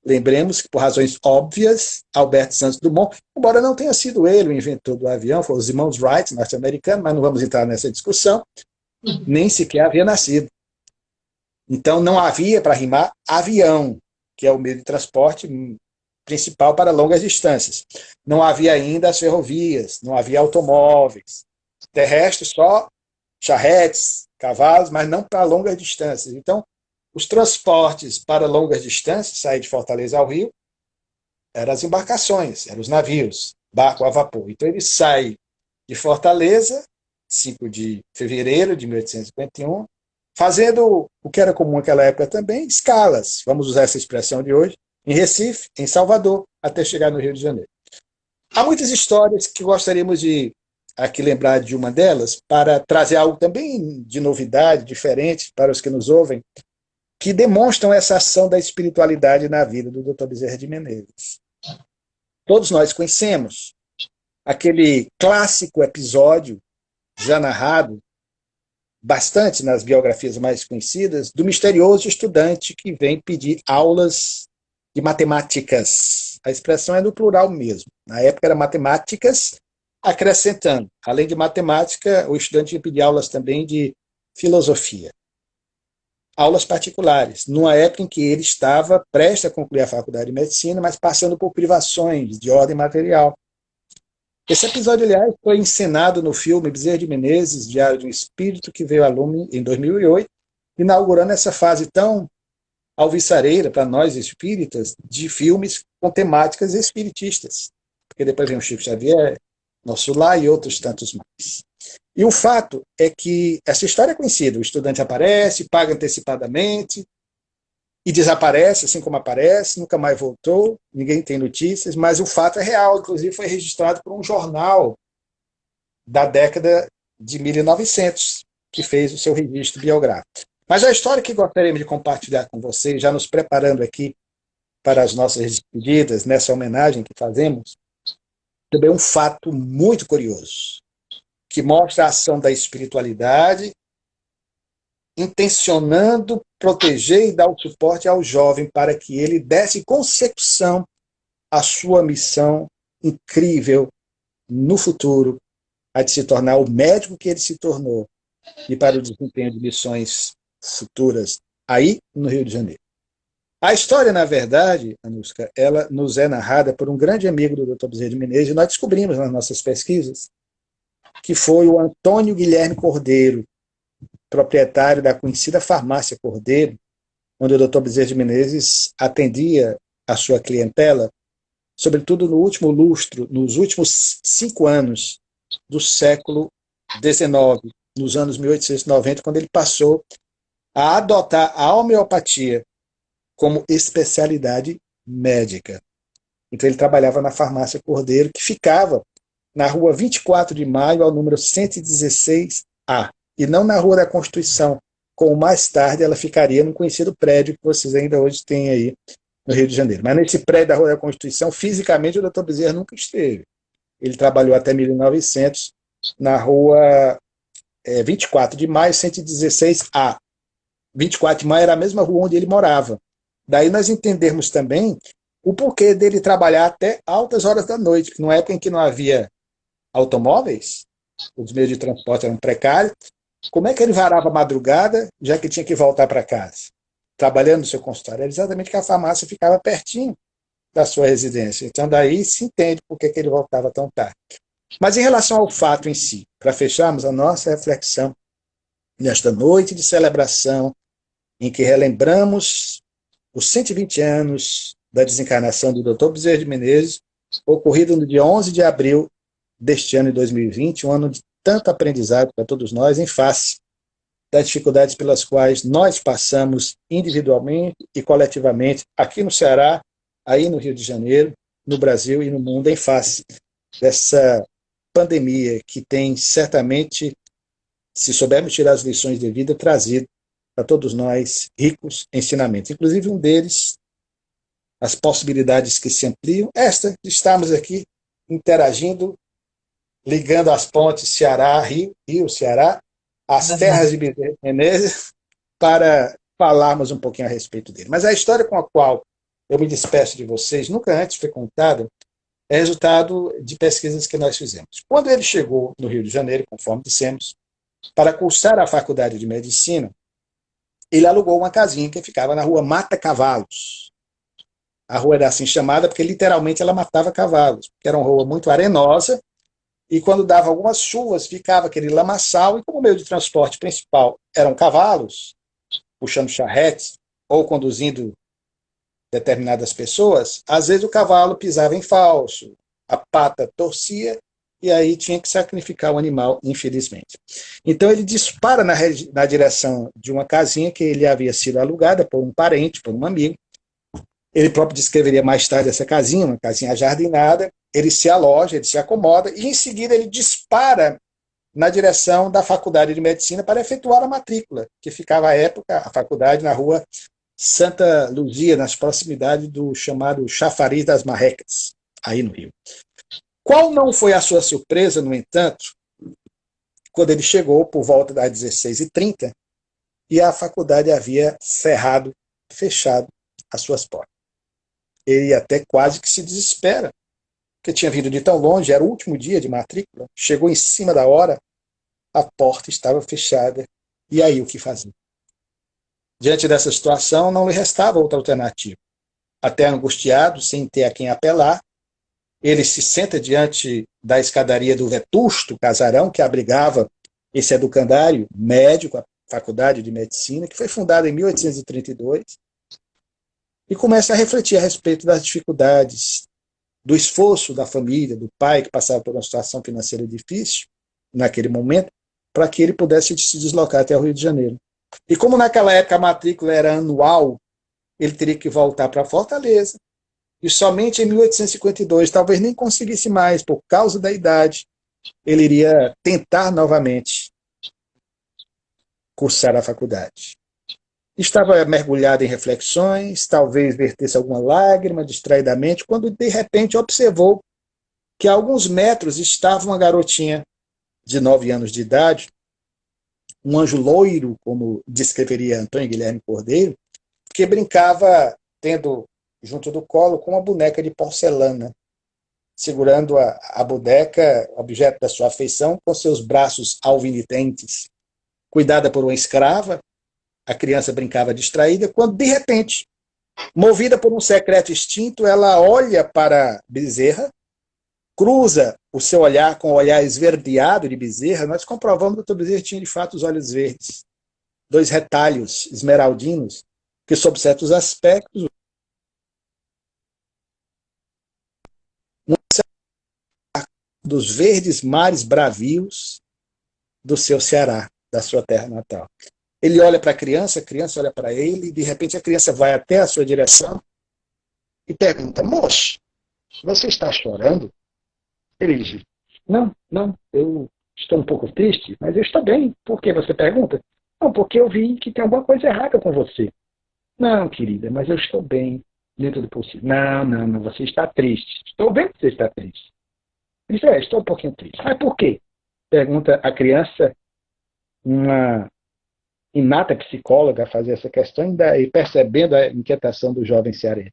Lembremos que, por razões óbvias, Alberto Santos Dumont, embora não tenha sido ele o inventor do avião, foram os irmãos Wright, norte-americanos, mas não vamos entrar nessa discussão, nem sequer havia nascido. Então, não havia, para rimar, avião, que é o meio de transporte principal para longas distâncias. Não havia ainda as ferrovias, não havia automóveis. Terrestres, só charretes, cavalos, mas não para longas distâncias. Então, os transportes para longas distâncias, sair de Fortaleza ao Rio, eram as embarcações, eram os navios, barco a vapor. Então, ele sai de Fortaleza, 5 de fevereiro de 1851, fazendo o que era comum naquela época também, escalas, vamos usar essa expressão de hoje, em Recife, em Salvador, até chegar no Rio de Janeiro. Há muitas histórias que gostaríamos de aqui lembrar de uma delas, para trazer algo também de novidade, diferente para os que nos ouvem, que demonstram essa ação da espiritualidade na vida do Dr. Bezerra de Menezes. Todos nós conhecemos aquele clássico episódio, já narrado bastante nas biografias mais conhecidas, do misterioso estudante que vem pedir aulas de matemáticas. A expressão é no plural mesmo. Na época era matemáticas, acrescentando, além de matemática, o estudante ia pedir aulas também de filosofia. Aulas particulares, numa época em que ele estava prestes a concluir a faculdade de medicina, mas passando por privações de ordem material. Esse episódio, aliás, foi encenado no filme Bezerra de Menezes, Diário de um Espírito, que veio a lume em 2008, inaugurando essa fase tão alvissareira para nós espíritas de filmes com temáticas espiritistas. Porque depois vem o Chico Xavier, Nosso Lar e outros tantos mais. E o fato é que essa história é conhecida. O estudante aparece, paga antecipadamente e desaparece, assim como aparece, nunca mais voltou, ninguém tem notícias, mas o fato é real, inclusive foi registrado por um jornal da década de 1900, que fez o seu registro biográfico. Mas a história que gostaríamos de compartilhar com vocês, já nos preparando aqui para as nossas despedidas, nessa homenagem que fazemos, também é um fato muito curioso, que mostra a ação da espiritualidade, intencionando proteger e dar o suporte ao jovem para que ele desse consecução à sua missão incrível no futuro, a de se tornar o médico que ele se tornou e para o desempenho de missões futuras aí no Rio de Janeiro. A história, na verdade, Anuska, ela nos é narrada por um grande amigo do Dr. Bezerra de Menezes, e nós descobrimos nas nossas pesquisas que foi o Antônio Guilherme Cordeiro, proprietário da conhecida farmácia Cordeiro, onde o Dr. Bezerra de Menezes atendia a sua clientela, sobretudo no último lustro, nos últimos 5 anos do século XIX, nos anos 1890, quando ele passou a adotar a homeopatia como especialidade médica. Então ele trabalhava na farmácia Cordeiro, que ficava na rua 24 de maio, ao número 116A, e não na Rua da Constituição, como mais tarde ela ficaria no conhecido prédio que vocês ainda hoje têm aí no Rio de Janeiro. Mas nesse prédio da Rua da Constituição, fisicamente, o Dr. Bezerra nunca esteve. Ele trabalhou até 1900 na Rua 24 de maio, 116A. 24 de maio era a mesma rua onde ele morava. Daí nós entendermos também o porquê dele trabalhar até altas horas da noite, porque numa época em que não havia automóveis, os meios de transporte eram precários, como é que ele varava a madrugada, já que tinha que voltar para casa? Trabalhando no seu consultório. Era exatamente que a farmácia ficava pertinho da sua residência. Então daí se entende por que ele voltava tão tarde. Mas em relação ao fato em si, para fecharmos a nossa reflexão nesta noite de celebração, em que relembramos os 120 anos da desencarnação do Dr. Bezerra de Menezes, ocorrido no dia 11 de abril deste ano de 2020, um ano de tanto aprendizado para todos nós, em face das dificuldades pelas quais nós passamos individualmente e coletivamente, aqui no Ceará, aí no Rio de Janeiro, no Brasil e no mundo, em face dessa pandemia que tem certamente se soubermos tirar as lições de vida, trazido para todos nós ricos ensinamentos. Inclusive um deles, as possibilidades que se ampliam, esta de estarmos aqui interagindo, ligando as pontes Ceará, Rio, Ceará, as terras de Bezerra de Menezes, para falarmos um pouquinho a respeito dele. Mas a história com a qual eu me despeço de vocês, nunca antes foi contada, é resultado de pesquisas que nós fizemos. Quando ele chegou no Rio de Janeiro, conforme dissemos, para cursar a faculdade de medicina, ele alugou uma casinha que ficava na rua Mata Cavalos. A rua era assim chamada porque literalmente ela matava cavalos, porque era uma rua muito arenosa, e quando dava algumas chuvas ficava aquele lamaçal, e como o meio de transporte principal eram cavalos, puxando charretes ou conduzindo determinadas pessoas, às vezes o cavalo pisava em falso, a pata torcia, e aí tinha que sacrificar o animal, infelizmente. Então ele dispara na direção de uma casinha que ele havia sido alugada por um parente, por um amigo. Ele próprio descreveria mais tarde essa casinha, uma casinha ajardinada. Ele se aloja, ele se acomoda, e em seguida ele dispara na direção da faculdade de medicina para efetuar a matrícula, que ficava à época, a faculdade, na rua Santa Luzia, nas proximidades do chamado Chafariz das Marrecas, aí no Rio. Qual não foi a sua surpresa, no entanto, quando ele chegou por volta das 16h30 e a faculdade havia fechado as suas portas. Ele até quase que se desespera, porque tinha vindo de tão longe, era o último dia de matrícula, chegou em cima da hora, a porta estava fechada, e aí o que fazer? Diante dessa situação, não lhe restava outra alternativa. Até angustiado, sem ter a quem apelar, ele se senta diante da escadaria do vetusto casarão que abrigava esse educandário médico, a Faculdade de Medicina, que foi fundada em 1832, e começa a refletir a respeito das dificuldades, do esforço da família, do pai, que passava por uma situação financeira difícil, naquele momento, para que ele pudesse se deslocar até o Rio de Janeiro. E como naquela época a matrícula era anual, ele teria que voltar para Fortaleza, e somente em 1852, talvez nem conseguisse mais, por causa da idade, ele iria tentar novamente cursar a faculdade. Estava mergulhado em reflexões, talvez vertesse alguma lágrima distraidamente, quando de repente observou que a alguns metros estava uma garotinha de 9 anos de idade, um anjo loiro, como descreveria Antônio Guilherme Cordeiro, que brincava tendo junto do colo com uma boneca de porcelana, segurando a boneca, objeto da sua afeição, com seus braços alvinitentes. Cuidada por uma escrava, a criança brincava distraída, quando, de repente, movida por um secreto instinto, ela olha para Bezerra, cruza o seu olhar com o olhar esverdeado de Bezerra. Nós comprovamos que o Dr. Bezerra tinha, de fato, os olhos verdes, 2 retalhos esmeraldinos, que, sob certos aspectos, dos verdes mares bravios do seu Ceará, da sua terra natal. Ele olha para a criança olha para ele, e de repente a criança vai até a sua direção e pergunta: moço, você está chorando? Ele diz: não, eu estou um pouco triste, mas eu estou bem. Por que você pergunta? Não, porque eu vi que tem alguma coisa errada com você. Não, querida, mas eu estou bem, dentro do possível. Não, você está triste. Estou vendo que você está triste. Ele diz: estou um pouquinho triste. Mas por quê? Pergunta a criança, uma inata psicóloga, a fazer essa questão e percebendo a inquietação do jovem cearense.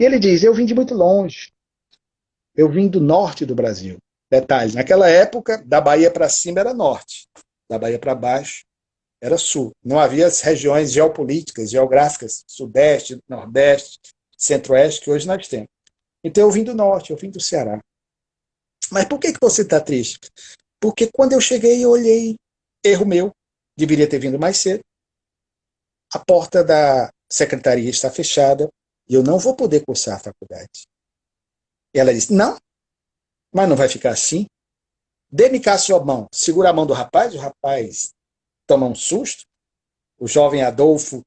E ele diz: eu vim de muito longe. Eu vim do norte do Brasil. Detalhe, naquela época, da Bahia para cima era norte, da Bahia para baixo era sul. Não havia as regiões geopolíticas, geográficas, sudeste, nordeste, centro-oeste, que hoje nós temos. Então eu vim do norte, eu vim do Ceará. Mas por que você está triste? Porque quando eu cheguei, eu olhei, erro meu, deveria ter vindo mais cedo, a porta da secretaria está fechada e eu não vou poder cursar a faculdade. E ela disse: não, mas não vai ficar assim. Dê-me cá a sua mão. Segura a mão do rapaz, o rapaz toma um susto. O jovem Adolfo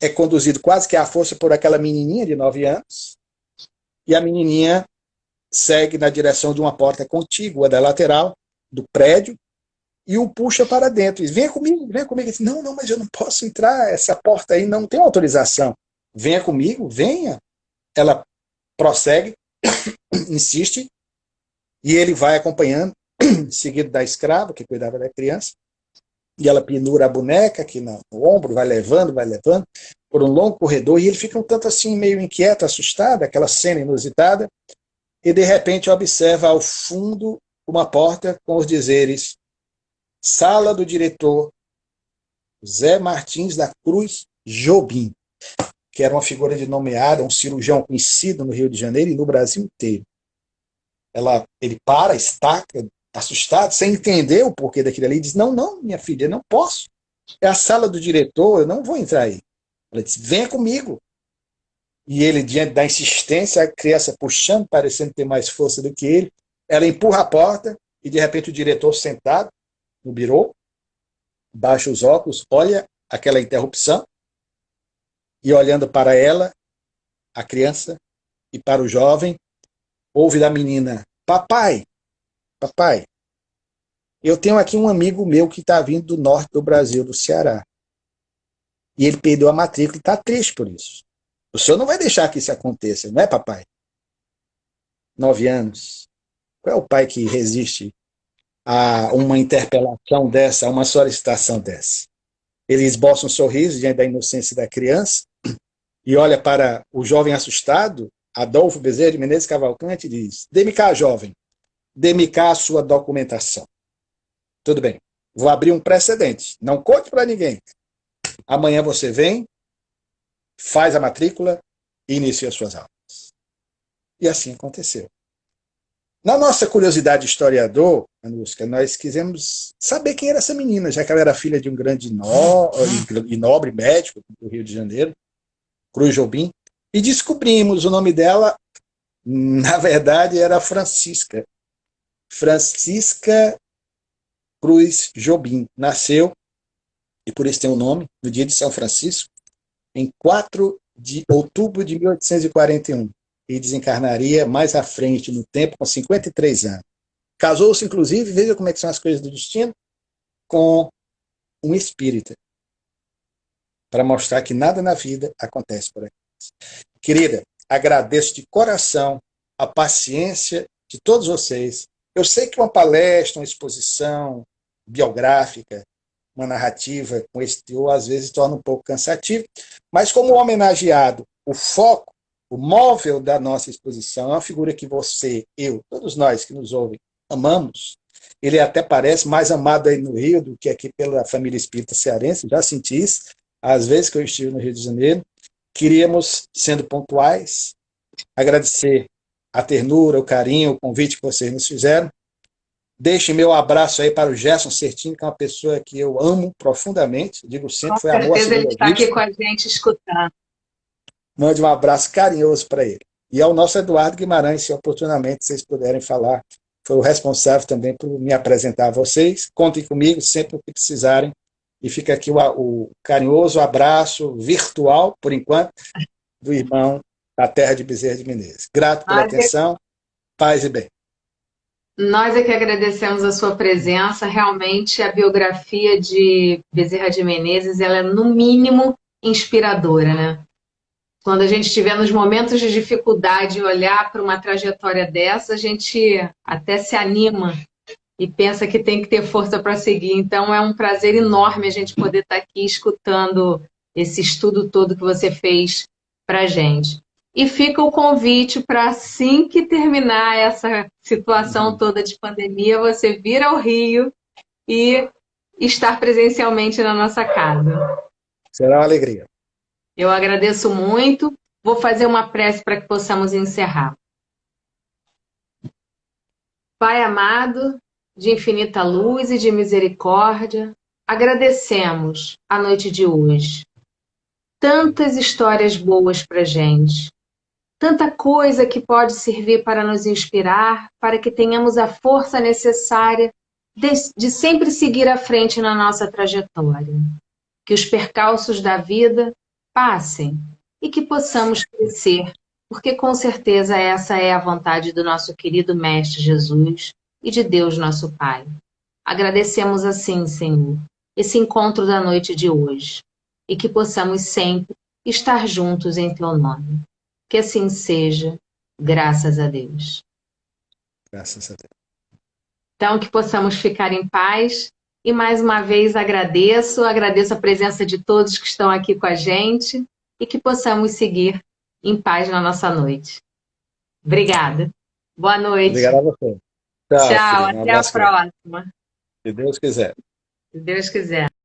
é conduzido quase que à força por aquela menininha de 9 anos, e a menininha segue na direção de uma porta contígua da lateral do prédio, e o puxa para dentro. Diz, venha comigo, venha comigo. Ele diz, não, mas eu não posso entrar, essa porta aí não tem autorização. Venha comigo, venha. Ela prossegue, insiste, e ele vai acompanhando, seguido da escrava, que cuidava da criança, e ela pendura a boneca aqui no ombro, vai levando, por um longo corredor, e ele fica um tanto assim, meio inquieto, assustado, aquela cena inusitada, e de repente observa ao fundo uma porta com os dizeres Sala do diretor Zé Martins da Cruz Jobim, que era uma figura de nomeada, um cirurgião conhecido no Rio de Janeiro e no Brasil inteiro. Ele para, estaca, assustado, sem entender o porquê daquilo ali, e diz, não, minha filha, eu não posso. É a sala do diretor, eu não vou entrar aí. Ela disse, venha comigo. E ele, diante da insistência, a criança puxando, parecendo ter mais força do que ele, ela empurra a porta e, de repente, o diretor sentado no birô, baixa os óculos, olha aquela interrupção e, olhando para ela, a criança, e para o jovem, ouve da menina, papai, eu tenho aqui um amigo meu que está vindo do norte do Brasil, do Ceará. E ele perdeu a matrícula e está triste por isso. O senhor não vai deixar que isso aconteça, não é, papai? 9 anos. Qual é o pai que resiste a uma interpelação dessa, a uma solicitação dessa? Ele esboça um sorriso diante da inocência da criança e olha para o jovem assustado, Adolfo Bezerra de Menezes Cavalcante, e diz, dê-me cá, jovem, dê-me cá a sua documentação. Tudo bem, vou abrir um precedente, não conte para ninguém. Amanhã você vem, faz a matrícula e inicia suas aulas. E assim aconteceu. Na nossa curiosidade de historiador, Anuska, nós quisemos saber quem era essa menina, já que ela era filha de um grande e nobre médico do Rio de Janeiro, Cruz Jobim, e descobrimos o nome dela, na verdade, era Francisca Cruz Jobim. Nasceu, e por isso tem o nome, no dia de São Francisco, em 4 de outubro de 1841, e desencarnaria mais à frente no tempo, com 53 anos. Casou-se, inclusive, veja como é que são as coisas do destino, com um espírita, para mostrar que nada na vida acontece por aqui. Querida, agradeço de coração a paciência de todos vocês. Eu sei que uma palestra, uma exposição biográfica, uma narrativa com esse teor, às vezes torna um pouco cansativo, mas como homenageado, o foco, o móvel da nossa exposição é uma figura que você, eu, todos nós que nos ouvem, amamos. Ele até parece mais amado aí no Rio do que aqui pela família espírita cearense, já senti isso, às vezes que eu estive no Rio de Janeiro. Queríamos, sendo pontuais, agradecer a ternura, o carinho, o convite que vocês nos fizeram. Deixe meu abraço aí para o Gerson Sertini, que é uma pessoa que eu amo profundamente, digo sempre, foi amor à segunda vista.
Ele está aqui com a gente escutando.
Mande um abraço carinhoso para ele. E ao nosso Eduardo Guimarães, se oportunamente vocês puderem falar, foi o responsável também por me apresentar a vocês. Contem comigo sempre o que precisarem. E fica aqui o carinhoso abraço virtual, por enquanto, do irmão da terra de Bezerra de Menezes. Grato pela atenção, paz e bem.
Nós é que agradecemos a sua presença. Realmente, a biografia de Bezerra de Menezes, ela é, no mínimo, inspiradora, né? Quando a gente estiver nos momentos de dificuldade e olhar para uma trajetória dessa, a gente até se anima e pensa que tem que ter força para seguir. Então, é um prazer enorme a gente poder estar aqui escutando esse estudo todo que você fez para a gente. E fica o convite para, assim que terminar essa situação toda de pandemia, você vir ao Rio e estar presencialmente na nossa casa.
Será uma alegria.
Eu agradeço muito. Vou fazer uma prece para que possamos encerrar. Pai amado, de infinita luz e de misericórdia, agradecemos a noite de hoje. Tantas histórias boas para a gente. Tanta coisa que pode servir para nos inspirar, para que tenhamos a força necessária de sempre seguir à frente na nossa trajetória. Que os percalços da vida passem e que possamos crescer, porque com certeza essa é a vontade do nosso querido Mestre Jesus e de Deus nosso Pai. Agradecemos assim, Senhor, esse encontro da noite de hoje e que possamos sempre estar juntos em Teu nome. Que assim seja, graças a Deus.
Graças a Deus.
Então, que possamos ficar em paz. E mais uma vez agradeço a presença de todos que estão aqui com a gente e que possamos seguir em paz na nossa noite. Obrigada. Boa noite.
Obrigado a você. Tchau,
Tchau,
querido. Um
até a
abraço grande.
próxima.
Se Deus quiser.
Se Deus quiser.